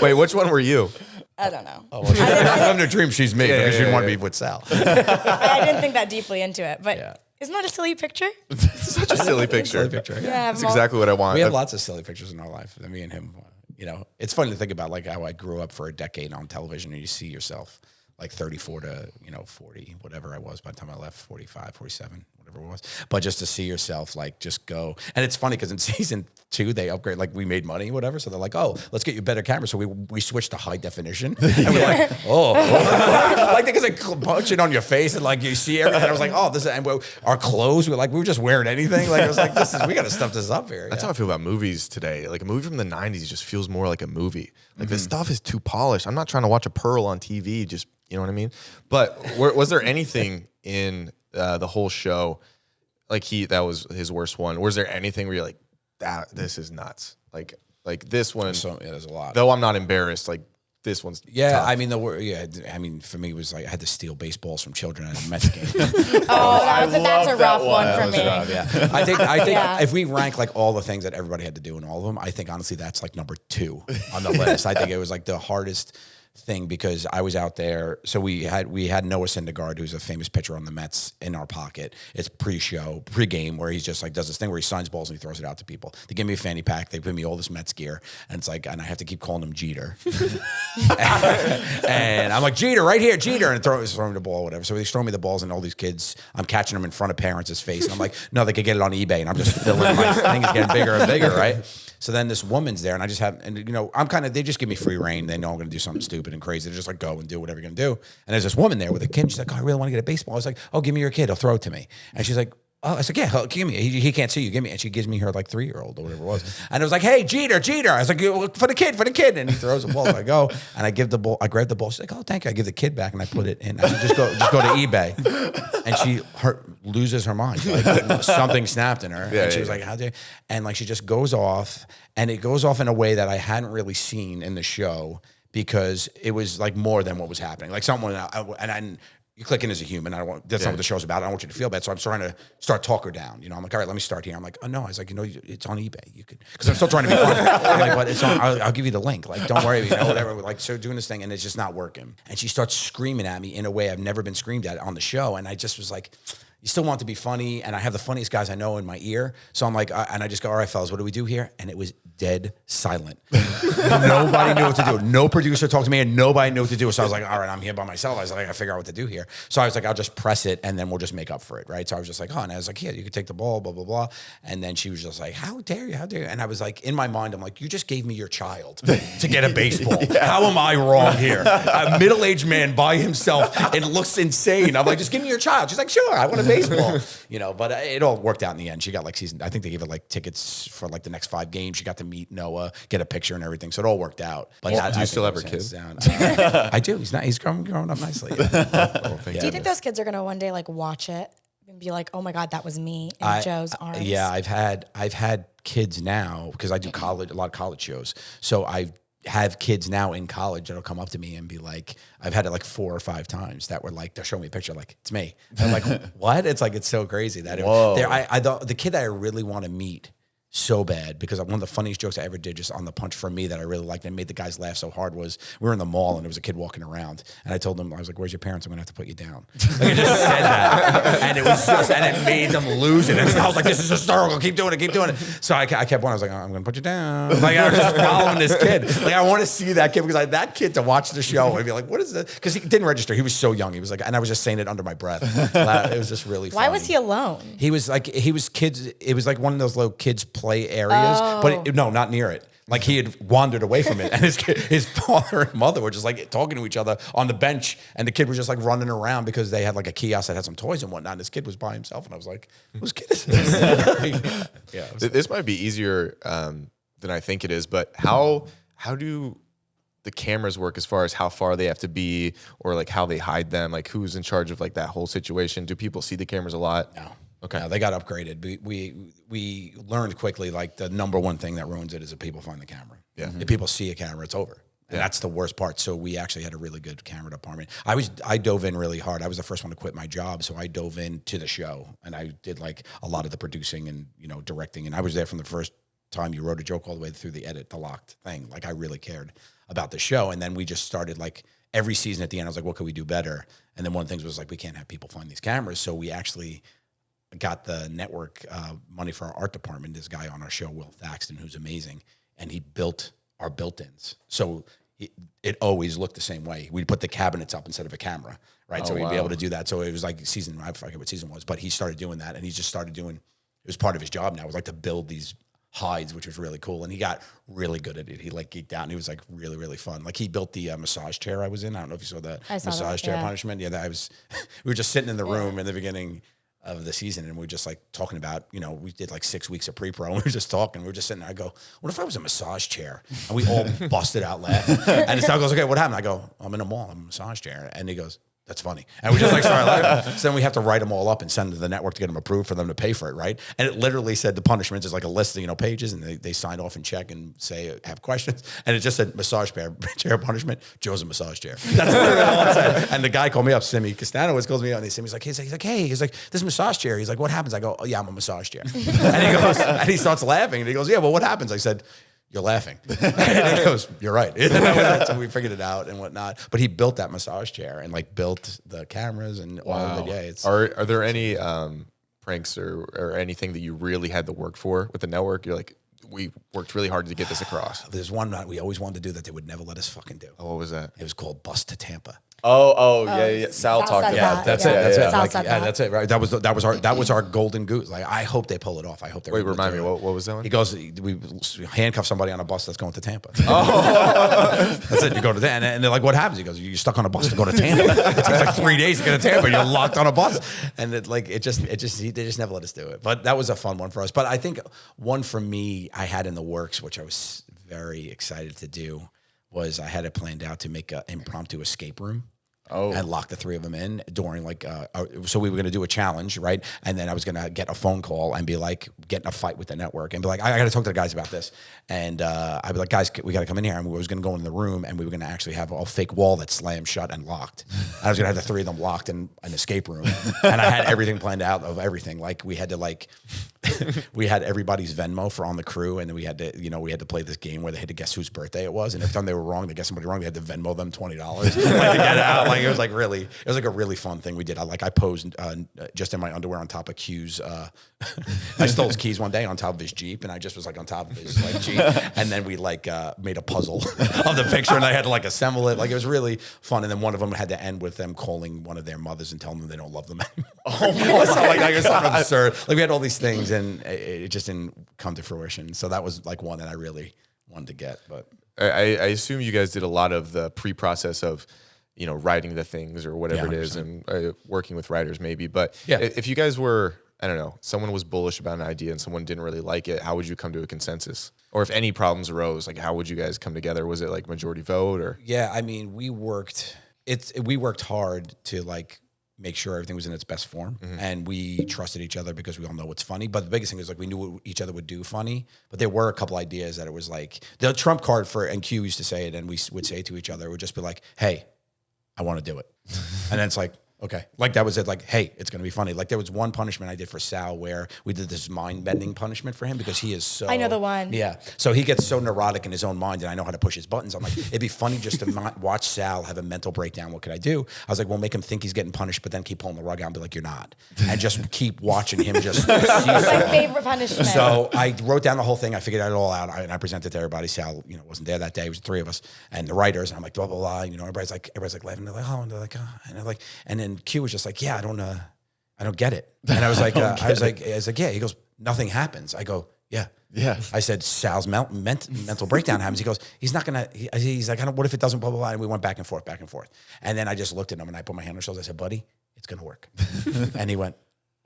Wait, which one were you? I don't know. Oh, well, she's living her dream. She's me because she didn't want to be with Sal. I didn't think that deeply into it, but Yeah. isn't that a silly picture? Such a silly picture. Silly picture. Yeah. Yeah, That's exactly what I want. We have lots of silly pictures in our life. Me and him. It's funny to think about like how I grew up for a decade on television, and you see yourself like 34 to 40, whatever I was by the time I left, 45, 47, whatever it was. But just to see yourself like just go, and it's funny because in season 2 they upgrade, like we made money, whatever. So they're like, oh, let's get you a better camera. So we switched to high definition, and we're like, oh, like because they punch it on your face and like you see everything. I was like, oh, this is, and our clothes we were just wearing anything. Like it was like we got to stuff this up here. That's how I feel about movies today. Like a movie from the 90s just feels more like a movie. Like this stuff is too polished. I'm not trying to watch a Pearl on TV. Just, you know what I mean? But was there anything in the whole show, like that was his worst one? Was there anything where you're like, this is nuts? Like this one, there's a lot. though I'm not embarrassed, like this one's tough. I mean for me it was like I had to steal baseballs from children at a Mets game. That's a rough one for me. Yeah. I think Yeah. if we rank like all the things that everybody had to do in all of them, I think honestly that's like number 2 on the list. I think it was like the hardest thing because I was out there. So we had Noah Syndergaard, who's a famous pitcher on the Mets, in our pocket. It's pre-game, where he's just like does this thing where he signs balls and he throws it out to people. They give me a fanny pack. They give me all this Mets gear, and it's like, and I have to keep calling him Jeter. and I'm like, Jeter, right here, Jeter, and throw me the ball, whatever. So they throw me the balls, and all these kids, I'm catching them in front of parents' face, and I'm like, no, they could get it on eBay, and I'm just filling my thing is getting bigger and bigger, right? So then this woman's there, and I just have, and they just give me free reign. They know I'm going to do something stupid and crazy. They're just like, go and do whatever you're going to do. And there's this woman there with a kid. She's like, oh, I really want to get a baseball. I was like, oh, give me your kid. He'll throw it to me. And she's like, oh, I was like, yeah, give me. He can't see you. Give me. And she gives me her like 3-year-old or whatever it was. And it was like, hey, Jeter. I was like, for the kid. And he throws the ball. So I go and I give the ball. I grab the ball. She's like, oh, thank you. I give the kid back and I put it in. I said, just go to eBay. And she loses her mind. Like something snapped in her. And she was like, how dare you? And like she just goes off, and it goes off in a way that I hadn't really seen in the show, because it was like more than what was happening. Like someone, you click in as a human. That's not what the show's about. I don't want you to feel bad. So I'm trying to start talk her down. I'm like, all right, let me start here. I'm like, oh no. I was like, it's on eBay. You could, because I'm still trying to be funny. I'm like, but it's on. I'll give you the link. Like, don't worry. Whatever. Like, so doing this thing, and it's just not working. And she starts screaming at me in a way I've never been screamed at on the show. And I just was like, you still want to be funny, and I have the funniest guys I know in my ear. So I'm like, and I just go, all right, fellas, what do we do here? And it was dead silent. Nobody knew what to do. No producer talked to me, and nobody knew what to do. So I was like, all right, I'm here by myself. I was like, I gotta figure out what to do here. So I was like, I'll just press it, and then we'll just make up for it, right? So I was just like, oh, and I was like, yeah, you could take the ball, blah, blah, blah. And then she was just like, how dare you? And I was like, in my mind, I'm like, you just gave me your child to get a baseball. How am I wrong here? A middle-aged man by himself, and looks insane. I'm like, just give me your child. She's like, sure, I want a baseball. But it all worked out in the end. She got like I think they gave her like tickets for like the next 5 games. She got to meet Noah, get a picture and everything. So it all worked out. But do you still have her kids? I do. He's growing up nicely. Yeah. Do you think those kids are going to one day like watch it and be like, oh my God, that was me in Joe's arms? Yeah, I've had kids now, because I do a lot of college shows. So I have kids now in college that'll come up to me and be like, I've had it like 4 or 5 times that were like, they'll show me a picture like, it's me. And I'm like, what? It's like, it's so crazy that the kid that I really want to meet so bad because one of the funniest jokes I ever did just on the punch for me that I really liked and made the guys laugh so hard was we were in the mall and there was a kid walking around and I told them, I was like, where's your parents? I'm gonna have to put you down. Like I just said that. And it was just, and it made them lose it. And I was like, this is hysterical. Keep doing it. Keep doing it. So I kept on. I was like, I'm gonna put you down. Like I was just following this kid. Like I want to see that kid because that kid to watch the show and be like, what is this? Because he didn't register. He was so young. He was like, and I was just saying it under my breath. It was just really funny. Why was he alone? He was kids. It was like one of those little kids play areas, but no, not near it. Like he had wandered away from it, and his father and mother were just like talking to each other on the bench, and the kid was just like running around because they had like a kiosk that had some toys and whatnot. And this kid was by himself, and I was like, "Whose kid is this?" Yeah, this might be easier than I think it is, but how do the cameras work as far as how far they have to be, or like how they hide them? Like who's in charge of like that whole situation? Do people see the cameras a lot? No. Okay. No, they got upgraded. We learned quickly, like the number one thing that ruins it is if people find the camera. Yeah. If people see a camera, it's over. And that's the worst part. So we actually had a really good camera department. I dove in really hard. I was the first one to quit my job. So I dove into the show and I did like a lot of the producing and, directing. And I was there from the first time you wrote a joke all the way through the edit, the locked thing. Like I really cared about the show. And then we just started like every season at the end, I was like, what could we do better? And then one of the things was like, we can't have people find these cameras. So we actually got the network money for our art department. This guy on our show, Will Thaxton, who's amazing, and he built our built-ins. So it always looked the same way. We'd put the cabinets up instead of a camera, right? So we'd be able to do that. So it was like I forget what season it was, but he started doing that, and he just started doing, it was part of his job now. It was like to build these hides, which was really cool, and he got really good at it. He like geeked out, and he was like really, really fun. Like he built the massage chair I was in. I don't know if you saw that massage chair punishment. Yeah, we were just sitting in the room in the beginning of the season, and we were just like talking about, we did like 6 weeks of pre-pro, and we were just talking. We were just sitting there. I go, what if I was a massage chair? And we all busted out laughing. And his dad goes, okay, what happened? I go, I'm in a mall. I'm in a massage chair. And he goes, that's funny. And we just like started laughing. So then we have to write them all up and send to the network to get them approved for them to pay for it, right? And it literally said the punishments is like a list of, pages, and they sign off and check and say, have questions. And it just said massage chair punishment, Joe's a massage chair. That's literally all it said. And the guy called me up, Simi Castano, calls me up, and he's like, hey, this massage chair. He's like, what happens? I go, oh yeah, I'm a massage chair. And he goes, and he starts laughing, and he goes, yeah, well, what happens? I said, you're laughing. And he goes, you're right. So we figured it out and whatnot. But he built that massage chair and like built the cameras and all of it. Yeah, Are there any pranks or anything that you really had to work for with the network? You're like, we worked really hard to get this across. There's one that we always wanted to do that they would never let us fucking do. Oh, what was that? It was called Bus to Tampa. Yeah. Sal talked said about that. that. That's it. That's it. Sal Like, said yeah, that. that's it. Right. That was our golden goose. Like I hope they pull it off. I hope they. Wait, remind me. What was that one? He goes, we handcuff somebody on a bus that's going to Tampa. Oh, that's it. You go to that, and they're like, "What happens?" He goes, "You're stuck on a bus to go to Tampa. It takes like 3 days to get to Tampa. And you're locked on a bus." And they just never let us do it. But that was a fun one for us. But I think one for me I had in the works, which I was very excited to do, was I had it planned out to make an impromptu escape room. And lock the three of them in during so we were going to do a challenge, right? And then I was going to get a phone call and be like, get in a fight with the network and be like, I got to talk to the guys about this. And I'd be like, guys, we got to come in here. And we was going to go in the room and we were going to actually have a fake wall that slammed shut and locked. And I was going to have the three of them locked in an escape room. And I had everything planned out of everything. Like we had to we had everybody's Venmo for on the crew. And then we had to play this game where they had to guess whose birthday it was. And every time they were wrong, they guessed somebody wrong, they had to Venmo them $20 to get out. It was like a really fun thing we did. I posed just in my underwear on top of Q's. I stole his keys one day on top of his Jeep, and I just was like on top of his Jeep. And then we made a puzzle of the picture, and I had to assemble it. It was really fun. And then one of them had to end with them calling one of their mothers and telling them they don't love them anymore. Oh my God. It was something absurd. We had all these things, and it just didn't come to fruition. So that was one that I really wanted to get. But I assume you guys did a lot of the pre-process of writing the things or whatever it is, and working with writers maybe. But if you guys were, I don't know, someone was bullish about an idea and someone didn't really like it, how would you come to a consensus? Or if any problems arose, how would you guys come together? Was it majority vote or? Yeah, I mean, we worked hard to make sure everything was in its best form, and we trusted each other because we all know what's funny. But the biggest thing is we knew what each other would do funny. But there were a couple ideas that it was the trump card for, and Q used to say it, and we would say it to each other. It would just be like, "Hey, I want to do it," and then it's like, Okay. Like that was it. Like, hey, it's going to be funny. Like there was one punishment I did for Sal where we did this mind bending punishment for him because he is so. I know the one. Yeah. So he gets so neurotic in his own mind and I know how to push his buttons. I'm like, it'd be funny just to watch Sal have a mental breakdown. What could I do? I was like, we'll make him think he's getting punished, but then keep pulling the rug out and be like, you're not. And just keep watching him just. It's my favorite punishment. So I wrote down the whole thing. I figured it all out. And I presented to everybody. Sal, wasn't there that day. It was the three of us and the writers. And I'm like, blah, blah, blah. Everybody's like laughing. They're like, oh, and they're like, oh. And they're like, and then Q was just like, yeah, I don't get it. And I was like, I was like, yeah. He goes, nothing happens. I go, yeah. Yeah. I said, Sal's mental breakdown happens. He goes, he's not going to, he's like, what if it doesn't, blah, blah, blah. And we went back and forth. And then I just looked at him and I put my hand on his shoulder. I said, buddy, it's going to work. And he went,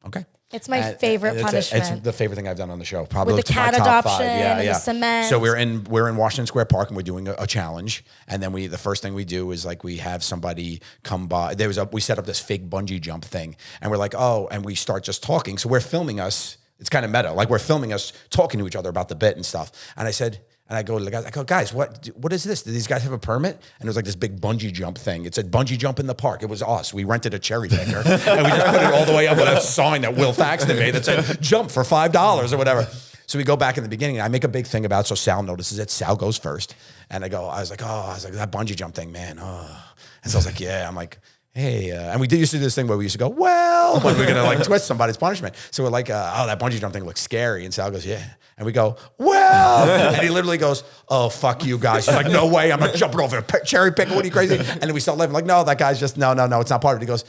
okay. It's my favorite punishment. It's the favorite thing I've done on the show. Probably with the cat my top adoption, 5. Yeah, the cement. So we're in Washington Square Park and we're doing a challenge. And then the first thing we do is like we have somebody come by. We set up this fake bungee jump thing, and we're like, oh, and we start just talking. So we're filming us. It's kind of meta. Like we're filming us talking to each other about the bit and stuff. And I said. And I go to the guys, guys, what is this? Do these guys have a permit? And it was like this big bungee jump thing. It said bungee jump in the park. It was us. We rented a cherry picker and we just put it all the way up with a sign that Will faxed to me that said jump for $5 or whatever. So we go back in the beginning and I make a big thing about it. So Sal notices it. Sal goes first. And I was like, that bungee jump thing, man. Oh. And so I was like, yeah. I'm like, hey, and we used to do this thing where we used to go, well, when we're going to like twist somebody's punishment. So we're like, that bungee jump thing looks scary. And Sal goes, yeah. And we go, well, and he literally goes, oh, fuck you guys. He's like, no way. I'm not jumping over a cherry picker. What are you crazy? And then we start laughing like, no, that guy's just, no, it's not part of it. He goes,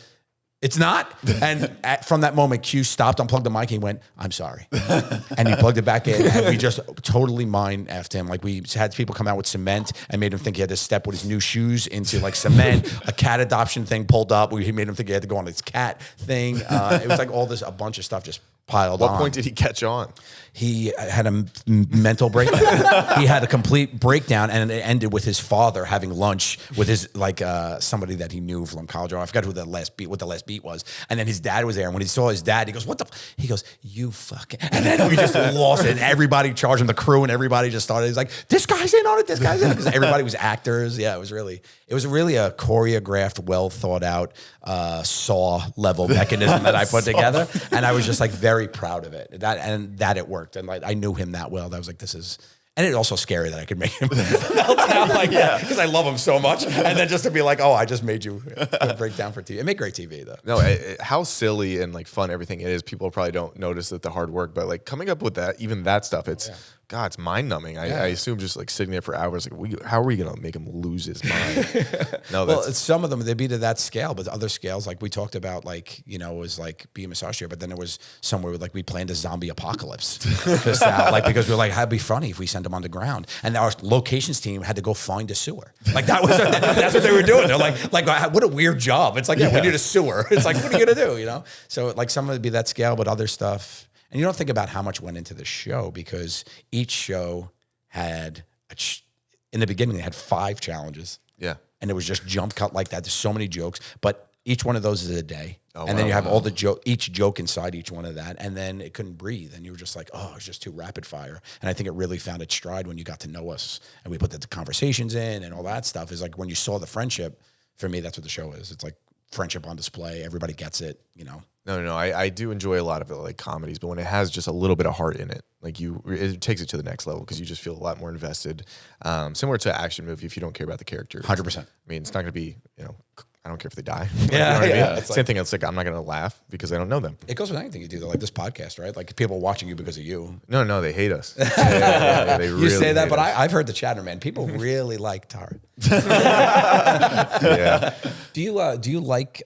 it's not. And from that moment, Q stopped, unplugged the mic. He went, I'm sorry. And he plugged it back in. And we just totally mind effed him. Like we had people come out with cement and made him think he had to step with his new shoes into like cement. A cat adoption thing pulled up. He made him think he had to go on his cat thing. It was like a bunch of stuff just piled on. What point did he catch on? He had a mental breakdown. He had a complete breakdown, and it ended with his father having lunch with his somebody that he knew from college. I forgot what the last beat was. And then his dad was there, and when he saw his dad, he goes, "What the?" He goes, "You fucking!" And then we just lost it. And everybody charged him, the crew, and everybody just started. He's like, "This guy's in on it. This guy's in," because everybody was actors. Yeah, it was really a choreographed, well thought out Saw level mechanism that I put together, and I was just like very proud of it. That it worked. And like I knew him that well. That I was like, this is, and it's also scary that I could make him melt down like that because I love him so much. And then just to be like, oh, I just made you break down for TV. It made great TV though. No, how silly and like fun everything it is. People probably don't notice that the hard work, but like coming up with that, even that stuff, it's. Yeah. God, it's mind numbing. I assume just like sitting there for hours, like how are we gonna make him lose his mind? No, well, some of them they'd be to that scale, but other scales, like we talked about, like was like being a massage chair, but then there was somewhere where like we planned a zombie apocalypse, because we were like, it'd be funny if we sent him underground, and our locations team had to go find a sewer. Like that's what they were doing. They're like what a weird job. It's like we need a sewer. It's like what are you gonna do? So like some of it'd be that scale, but other stuff. And you don't think about how much went into the show because each show had, in the beginning, they had 5 challenges. Yeah. And it was just jump cut like that. There's so many jokes, but each one of those is a day. And then you have all the each joke inside each one of that. And then it couldn't breathe. And you were just like, oh, it's just too rapid fire. And I think it really found its stride when you got to know us and we put the conversations in and all that stuff. Is like when you saw the friendship, for me, that's what the show is. It's like friendship on display. Everybody gets it, No. I do enjoy a lot of it, like comedies, but when it has just a little bit of heart in it, like it takes it to the next level because you just feel a lot more invested. Similar to an action movie, if you don't care about the character, 100%. I mean, it's not going to be, I don't care if they die. Yeah, I mean? Same thing. It's like I'm not going to laugh because I don't know them. It goes with anything you do, though, like this podcast, right? Like people watching you because of you. No, they hate us. They really you say that, but us. I've heard the chatter, man. People really like Tara. Yeah. Do you like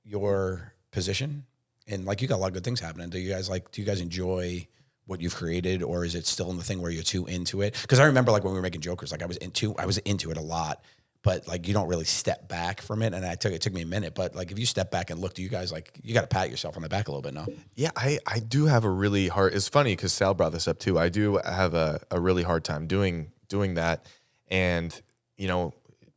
your position? And like you got a lot of good things happening. Do you guys enjoy what you've created, or is it still in the thing where you're too into it? Because I remember like when we were making Jokers, like I was into it a lot, but like you don't really step back from it. And it took me a minute, but like if you step back and look, do you guys like you got to pat yourself on the back a little bit, no? Yeah, I do have a really hard. It's funny because Sal brought this up too. I do have a really hard time doing that, and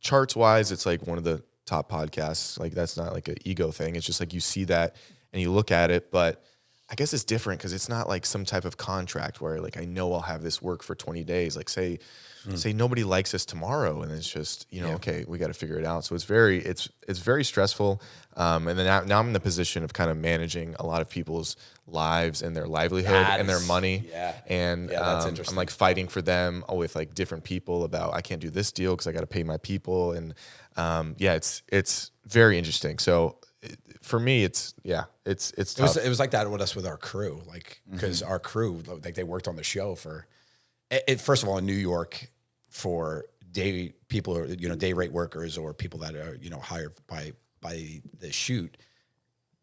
charts wise, it's like one of the top podcasts. Like that's not like an ego thing. It's just like you see that and you look at it, but I guess it's different because it's not like some type of contract where like I know I'll have this work for 20 days. Like say nobody likes us tomorrow, and it's just okay, we got to figure it out. So it's very stressful. And then now I'm in the position of kind of managing a lot of people's lives and their livelihood and their money. Yeah. And that's interesting. I'm like fighting for them with like different people about I can't do this deal because I got to pay my people. And it's very interesting. So for me, it's tough. It was like that with us with our crew, like because our crew, like they worked on the show for first of all in New York for day people or day rate workers or people that are hired by the shoot.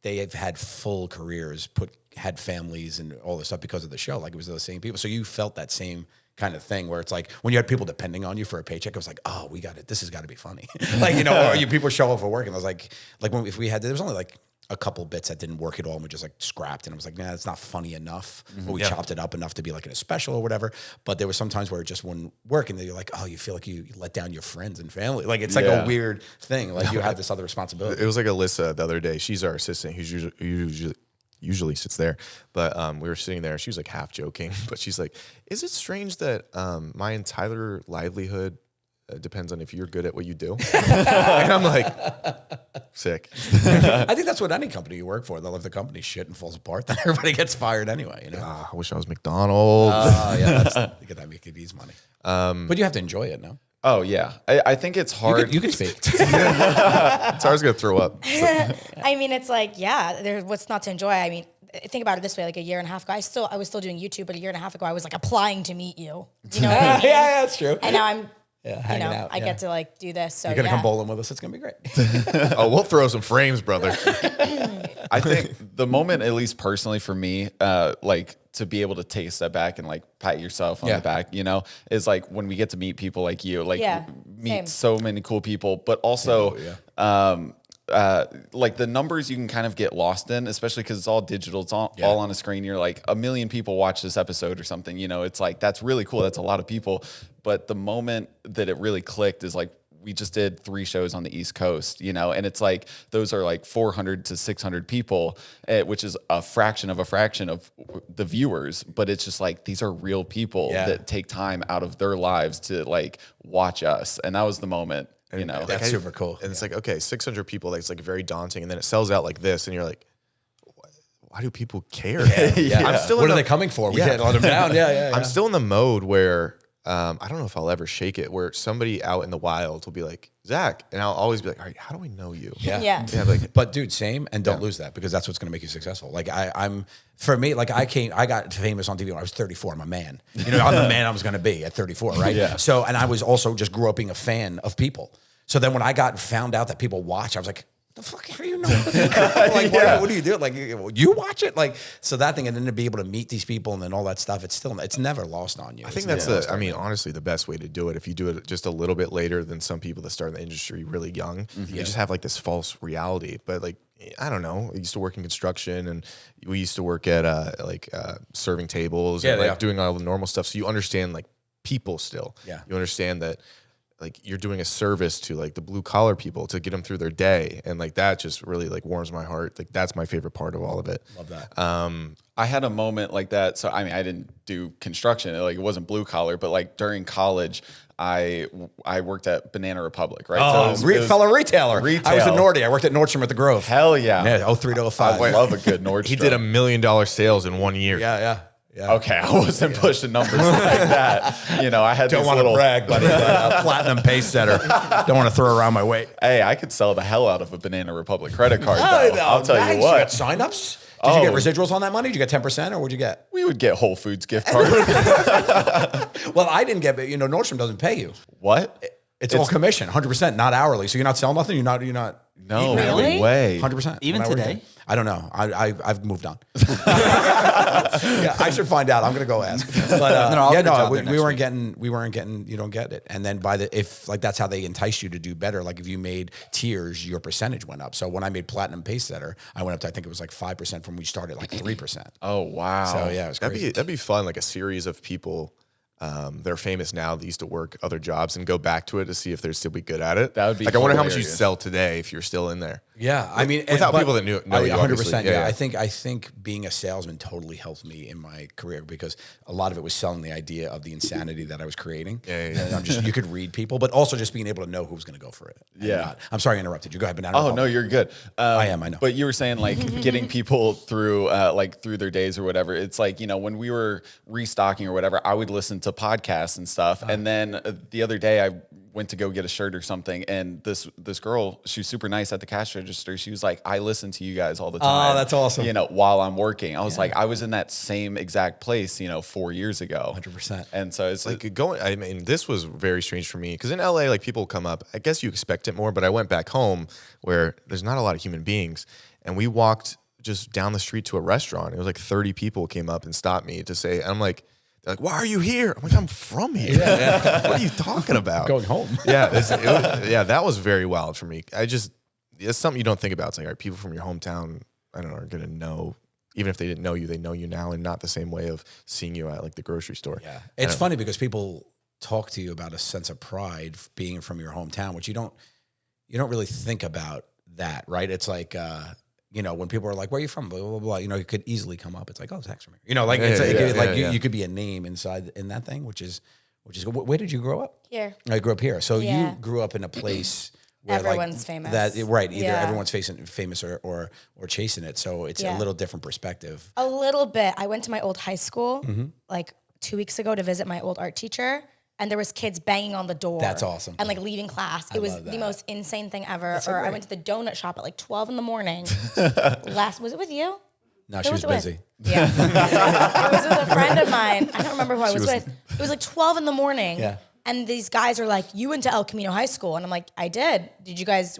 They have had full careers, had families and all this stuff because of the show. Like it was the same people, so you felt that same kind of thing where it's like when you had people depending on you for a paycheck, it was like, oh, we got it. This has got to be funny. Like, or people show up for work and I was like if we had, there was only like a couple bits that didn't work at all and we just like scrapped and I was like, nah, it's not funny enough. But we chopped it up enough to be like in a special or whatever. But there were some times where it just wouldn't work and then you're like, oh, you feel like you let down your friends and family. Like it's like a weird thing. Like you have this other responsibility. It was like Alyssa the other day. She's our assistant who's usually sits there, but we were sitting there. She was like half joking, but she's like, "Is it strange that my entire livelihood depends on if you're good at what you do?" And I'm like, sick. I think that's what any company you work for. They'll if the company shit and falls apart, then everybody gets fired anyway. I wish I was McDonald's. You get that McDonald's money. But you have to enjoy it, no? Oh yeah, I think it's hard. You can speak. Tara's gonna throw up. I mean, it's like, there's what's not to enjoy. I mean, think about it this way: like a year and a half ago, I was still doing YouTube, but a year and a half ago, I was like applying to meet you. You know what I mean? Yeah, that's true. And now I'm, hanging out. I get to like do this. So You're gonna come bowling with us. It's gonna be great. Oh, we'll throw some frames, brother. I think the moment, at least personally for me, like to be able to take a step back and like pat yourself on the back, is like when we get to meet people like you, like meet same. so many cool people, but also, like the numbers you can kind of get lost in, especially because it's all digital, it's all on a screen. You're like 1 million people watch this episode or something, it's like, that's really cool. That's a lot of people. But the moment that it really clicked is like, we just did 3 shows on the East Coast, and it's like, those are like 400 to 600 people, which is a fraction of the viewers. But it's just like, these are real people that take time out of their lives to like watch us. And that was the moment, That's super cool. And it's like, okay, 600 people, that's like very daunting. And then it sells out like this. And you're like, why do people care? I'm still what are they coming for? We can't let them down. I'm still in the mode where I don't know if I'll ever shake it, where somebody out in the wild will be like, Zach, and I'll always be like, all right, how do I know you? Yeah. But dude, same, and don't lose that because that's what's going to make you successful. Like for me, like I got famous on TV when I was 34. I'm a man. I'm the man I was going to be at 34, right? Yeah. So, and I was also just grew up being a fan of people. So then when I found out that people watch, I was like, the fuck, how do you know? Like, what do you do? Like, you watch it? Like, so that thing, and then to be able to meet these people and then all that stuff, it's never lost on you. I think that's honestly, the best way to do it. If you do it just a little bit later than some people that start in the industry really young, you just have like this false reality. But like, I don't know. I used to work in construction and we used to work at serving tables and like doing all the normal stuff. So you understand like people still. Yeah. You understand that like you're doing a service to like the blue collar people to get them through their day. And like, that just really like warms my heart. Like that's my favorite part of all of it. Love that. I had a moment like that. So, I mean, I didn't do construction. Like it wasn't blue collar, but like during college, I worked at Banana Republic, right? Oh, so fellow retailer. I was at Nordy. I worked at Nordstrom at the Grove. Hell yeah. Yeah, 03 to 05. I love a good Nordstrom. He did $1 million sales in 1 year. Yeah. Okay, I wasn't pushing numbers like that. I had don't want to brag, but a platinum pace setter. Don't want to throw around my weight. Hey, I could sell the hell out of a Banana Republic credit card. I'll tell you what. You got signups? Did you get residuals on that money? Did you get 10% or what'd you get? We would get Whole Foods gift cards. Well, I didn't get, but Nordstrom doesn't pay you. What? It's all commission, 100%, not hourly. So you're not selling nothing. You're not. No Really? way. 100%. Even today? I don't know. I've moved on. Yeah, I should find out. I'm gonna go ask. But we weren't getting. You don't get it. And then if that's how they entice you to do better. Like if you made tiers, your percentage went up. So when I made platinum pace setter, I went up to I think it was like 5% from when we started, like 3%. Oh wow. So yeah, it was crazy. That'd be fun. Like a series of people. They're famous now. They used to work other jobs and go back to it to see if they're still be good at it. That would be like, I wonder how much you hilarious. sell today if you're still in there. Yeah, I mean, without people that know you, 100%. yeah. I think being a salesman totally helped me in my career because a lot of it was selling the idea of the insanity that I was creating. And I'm just you could read people, but also just being able to know who was going to go for it. Yeah. I'm sorry I interrupted you. Go ahead, Banana. Oh no, you're good. I am. I know. But you were saying like getting people through through their days or whatever. It's like, you know, when we were restocking or whatever, I would listen to podcasts and stuff. And then the other day I went to go get a shirt or something, and this girl, she was super nice at the cash register. She was like, "I listen to you guys all the time." Oh, that's awesome. You know, while I'm working, I was like, I was in that same exact place, you know, 4 years ago. 100%. And so it's Like going, I mean, this was very strange for me because in LA, like people come up. I guess you expect it more, but I went back home where there's not a lot of human beings, and we walked just down the street to a restaurant. It was like 30 people came up and stopped me to say, and I'm like. They're like, why are you here? I'm like, I'm from here. What are you talking about? Going home. Yeah, that was very wild for me. It's something you don't think about. It's like, all right, people from your hometown, I don't know, are going to know, even if they didn't know you, they know you now, and not the same way of seeing you at like the grocery store. Yeah, it's funny because people talk to you about a sense of pride being from your hometown, which you don't really think about that, right? It's like, you know, when people are like, where are you from? Blah, blah, blah. You know, it could easily come up. It's like, oh, Zach's from here. You know, like, you could be a name inside in that thing, which is, where did you grow up? Here. I grew up here. So Yeah. you grew up in a place where Everyone's famous. Right. Either Yeah. everyone's famous or chasing it. So it's a little different perspective. A little bit. I went to my old high school like 2 weeks ago to visit my old art teacher. And there was kids banging on the door. That's awesome. And like leaving class. It was the most insane thing ever. Or I went to the donut shop at like 12 in the morning. Was it with you? No, she was busy. Yeah. It was with a friend of mine. I don't remember who I was with. It was like 12 in the morning. Yeah. And these guys are like, you went to El Camino High School. And I'm like, I did.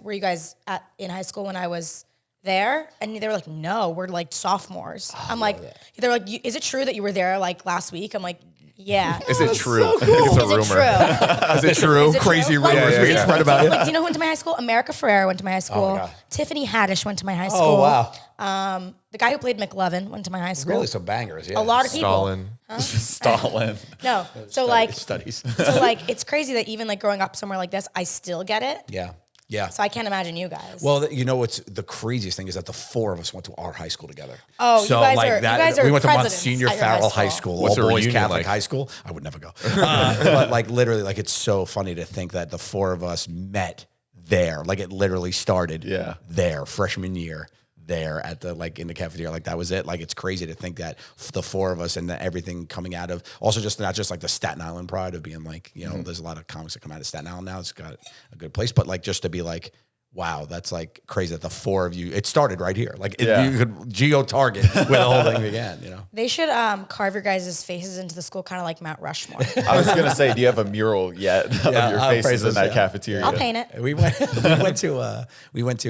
Were you guys in high school when I was there? And they were like, no, we're like sophomores. I'm like, they're like, is it true that you were there like last week? I'm like, yeah. Is it true? so cool. It's a Is rumor. it true? Is it true? Is it Crazy true? rumors being spread about you. Like, do you know who went to my high school? America Ferrera went to my high school. God. Tiffany Haddish went to my high school. Oh, wow. The guy who played McLovin went to my high school. Really? So bangers, yeah. A lot of people. Stalin. Stalin. No. So like, Studies. so like, it's crazy that even like growing up somewhere like this, I still get it. Yeah. Yeah. So I can't imagine you guys. Well, you know what's the craziest thing is that the four of us went to our high school together. Oh, so you guys like are- that. you guys are we went to presidents Monsignor at your high Farrell High school. School, What's all a boys reunion Catholic like? high school. I would never go. But like literally, like it's so funny to think that the four of us met there. Like it literally started there, freshman year. There at the in the cafeteria, like that was it. Like it's crazy to think that the four of us and everything coming out of also just not just like the Staten Island pride of being like, you know, there's a lot of comics that come out of Staten Island now. It's got a good place, but like just to be like, wow, that's like crazy that the four of you. It started right here. Like you could geo target where the whole thing began. You know, they should carve your guys' faces into the school, kind of like Mount Rushmore. I was gonna say, do you have a mural yet of your faces in that cafeteria? I'll paint it. we went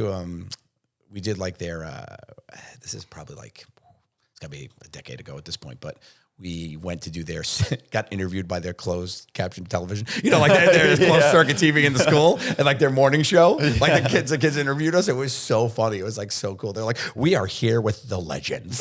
to we did like their this is probably like it's gotta be a decade ago at this point, but we went to do their got interviewed by their closed caption television, you know, like their closed circuit TV in the school and like their morning show, like the kids interviewed us. It was so funny. It was like so cool. They're like, we are here with the legends.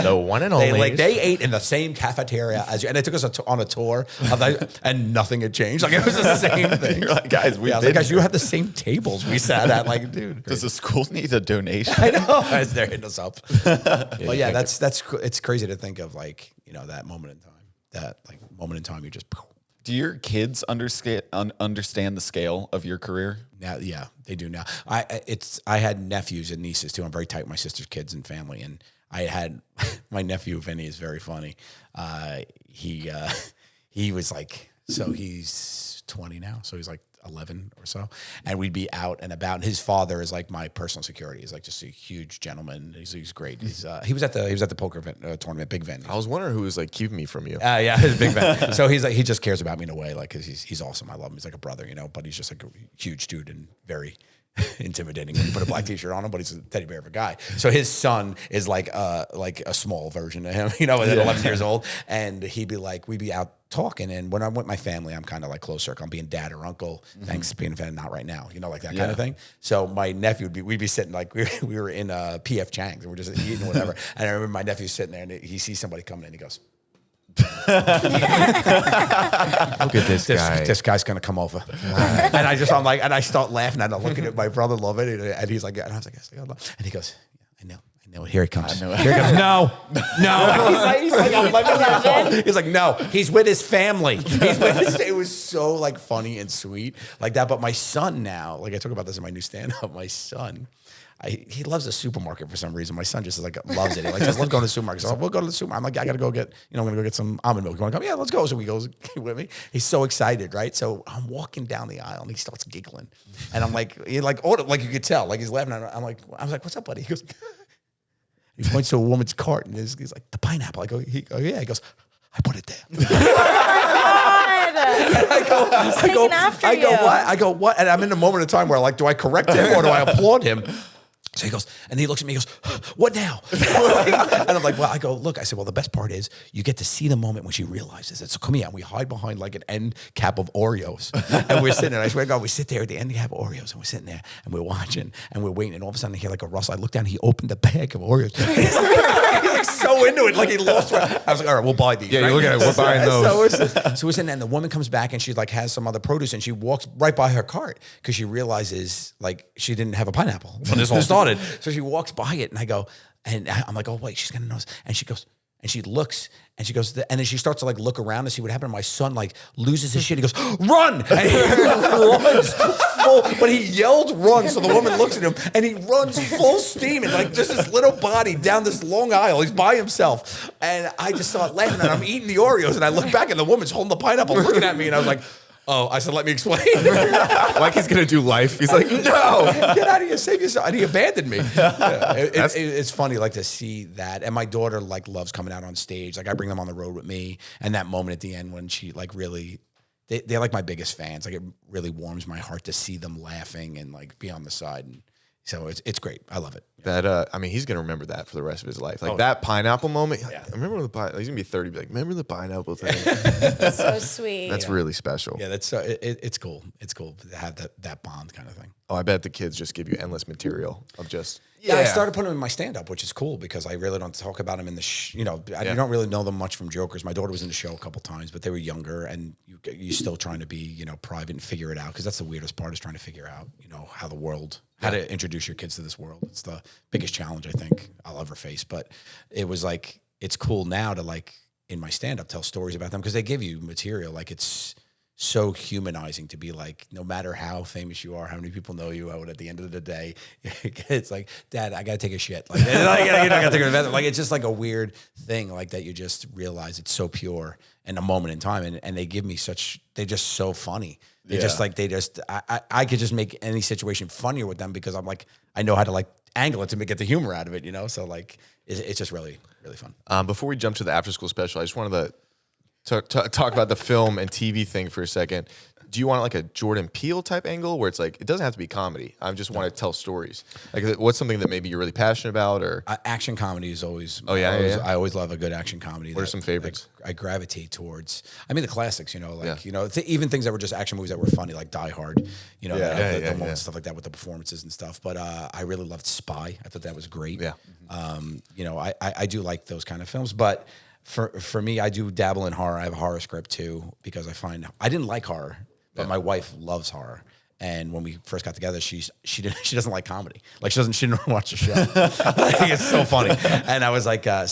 The one and only. They ate in the same cafeteria as you, and they took us on a tour of that, and nothing had changed. Like it was the same thing. You're like, guys, guys, you have the same tables we sat at. Like, dude, Does the school need a donation? I know. As they're hitting us up. But yeah, it's crazy to think of, like, you know, that moment in time. That like moment in time, you just. Do your kids understand the scale of your career? Now, yeah, they do now. I had nephews and nieces too. I'm very tight with my sister's kids and family, and I had my nephew Vinny is very funny. He was like, so he's 20 now, so he's like 11 or so, and we'd be out and about. And his father is like my personal security. He's like just a huge gentleman. He's great. He was at the poker tournament, Big Vin. I was wondering who was like keeping me from you. Yeah, his Big Vin. So he's like, he just cares about me in a way, like, cause he's awesome. I love him. He's like a brother, you know. But he's just like a huge dude and very intimidating when you put a black t-shirt on him, but he's a teddy bear of a guy. So his son is like a small version of him, you know, at 11 years old. And he'd be like, we'd be out talking. And when I'm with my family, I'm kind of like close circle. I'm being dad or uncle. Thanks, being a fan, not right now, you know, like that kind of thing. So my nephew we'd be sitting like, we were in PF Chang's and we're just eating whatever. And I remember my nephew sitting there and he sees somebody coming in. He goes, Look at this guy. This guy's gonna come over, and I'm like, and I start laughing, and I'm looking at my brother-in-law, and he's like, and I was like, and he goes, I know. Here he comes. Here he comes. No. He's like 11 years old. He's like, no. He's with his family. It was so like funny and sweet like that. But my son now, like I talk about this in my new stand-up. My son, he loves the supermarket for some reason. My son just like loves it. He like just loves going to the supermarket. So we'll go to the supermarket. I'm like, I gotta go get, I'm gonna go get some almond milk. You wanna come? Yeah, let's go. So he goes with me. He's so excited, right? So I'm walking down the aisle and he starts giggling, and I'm like, you could tell, like he's laughing. I was like, what's up, buddy? He goes. He points to a woman's cart and he's like, the pineapple. I go, yeah. He goes, I put it there. I go, what? And I'm in a moment of time where like, do I correct him or do I applaud him? So he goes, and he looks at me and goes, what now? And I'm like, well, I go, look, I said, well, the best part is you get to see the moment when she realizes it. So come here, and we hide behind like an end cap of Oreos. And we're sitting there, I swear to God, we sit there at the end cap of Oreos, and we're sitting there, and we're watching, and we're waiting, and all of a sudden I hear like a rustle. I look down, he opened a bag of Oreos. He's like so into it, like he lost. I was like, all right, we'll buy these. Yeah, right? you look at it, we're buying those. So we're sitting there, and the woman comes back, and she like has some other produce, and she walks right by her cart, because she realizes like she didn't have a pineapple when this all started. So she walks by it, and I go, and I'm like, oh wait, she's gonna notice. And she goes, and she looks, and she goes, and then she starts to like look around to see what happened. And my son like loses his shit. He goes, run! And he runs full, but he yelled run. So the woman looks at him, and he runs full steam, and like just this little body down this long aisle. He's by himself, and I just start laughing, and I'm eating the Oreos, and I look back, and the woman's holding the pineapple, looking at me, and I was like. Oh, I said, let me explain. Like he's going to do life. He's like, no. Get out of here, save yourself. And he abandoned me. Yeah, it's funny like to see that. And my daughter like loves coming out on stage. Like I bring them on the road with me. And that moment at the end when she like really, they're like my biggest fans. Like it really warms my heart to see them laughing and like be on the side. And so it's great. I love it. That I mean, he's gonna remember that for the rest of his life. Like that pineapple moment. Yeah. I remember he's gonna be 30. Be like, remember the pineapple thing? That's so sweet. That's really special. Yeah, that's it's cool. It's cool to have that bond kind of thing. Oh, I bet the kids just give you endless material of just. Yeah, I started putting them in my stand-up, which is cool because I really don't talk about them in the I don't really know them much from Jokers. My daughter was in the show a couple times, but they were younger, and you're still trying to be, private and figure it out, because that's the weirdest part, is trying to figure out, how to introduce your kids to this world. It's the biggest challenge I think I'll ever face, but it was like, it's cool now to like, in my stand-up, tell stories about them, because they give you material. Like it's so humanizing to be like, no matter how famous you are, how many people know you, at the end of the day, it's like, Dad, I gotta take a shit. Like, I gotta take a bathroom. Like, it's just like a weird thing, like that you just realize it's so pure in a moment in time, and they give me they're just so funny. They just like, I could just make any situation funnier with them, because I'm like, I know how to like angle it to get the humor out of it, so like, it's just really, really fun. Before we jump to the after school special, I just wanted to talk about the film and TV thing for a second. Do you want like a Jordan Peele type angle where it's like, it doesn't have to be comedy? I just want to tell stories. Like, what's something that maybe you're really passionate about, or action comedy is always. Oh yeah, I always love a good action comedy. What are some favorites? I gravitate towards. I mean, the classics. Even things that were just action movies that were funny, like Die Hard. The moments, stuff like that with the performances and stuff. But I really loved Spy. I thought that was great. Yeah. I do like those kind of films, but. For me, I do dabble in horror. I have a horror script too, because I didn't like horror, but my wife loves horror. And when we first got together, she doesn't like comedy. Like she didn't watch the show. Like, it's so funny. And I was like, I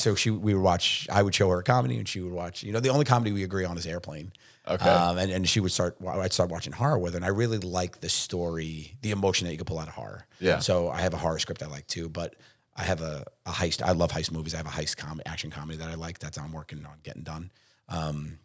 would show her a comedy, and she would watch. The only comedy we agree on is Airplane. Okay. And I'd start watching horror with her, and I really like the story, the emotion that you can pull out of horror. Yeah. So I have a horror script I like too, but. I have a heist. I love heist movies. I have a heist action comedy that I like. I'm working on getting done.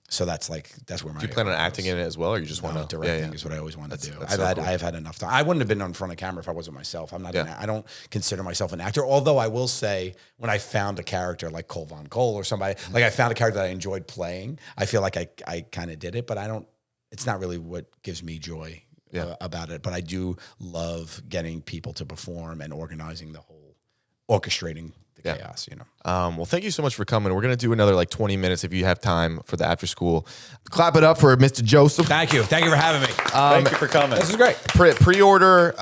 So that's where my. Do you plan on acting in it as well, or you just want to directing? Is what I always wanted to do. I've had enough time. I wouldn't have been in front of camera if I wasn't myself. I'm not. I don't consider myself an actor. Although I will say, when I found a character like Cole Von Cole or somebody, like I found a character that I enjoyed playing, I feel like I kind of did it, but I don't. It's not really what gives me joy about it. But I do love getting people to perform and organizing the whole. Orchestrating the chaos, Well, thank you so much for coming. We're going to do another 20 minutes if you have time for the after school. Clap it up for Mr. Joseph. Thank you for having me. Thank you for coming. This is great. Pre-order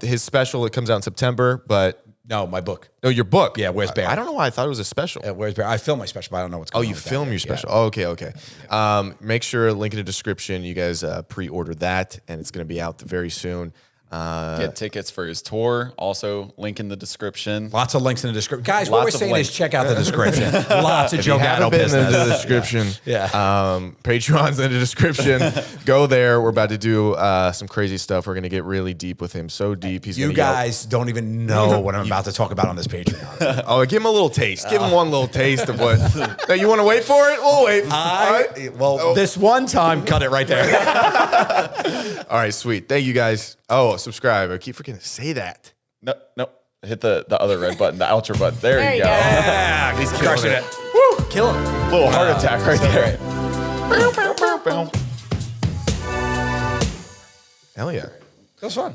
his special. It comes out in September, but No, my book. Oh, your book. Yeah, Where's Bear? I don't know why I thought it was a special. Where's Bear? I film my special, but I don't know what's Oh, going on. you with film that. your special. Oh, okay. Make sure link in the description. You guys pre-order that, and it's going to be out very soon. Get tickets for his tour. Also, link in the description. Lots of links in the description. Guys, what Lots we're of saying links. is check out the description. Lots of If you Joe Gatto haven't been business. in the description, Yeah. Patreon's in the description. Go there. We're about to do some crazy stuff. We're going to get really deep with him. So deep. He's You gonna yell. guys don't even know what I'm about to talk about on this Patreon. Oh, give him a little taste. Give him one little taste of what. Now, you want to wait for it? We'll wait. This one time, cut it right there. All right, sweet. Thank you guys. Oh, subscribe. I keep forgetting to say that. No. Hit the other red button, the outro button. There you go. Yeah, he's crushing it. Kill him. Little heart attack right there. Hell yeah. That was fun.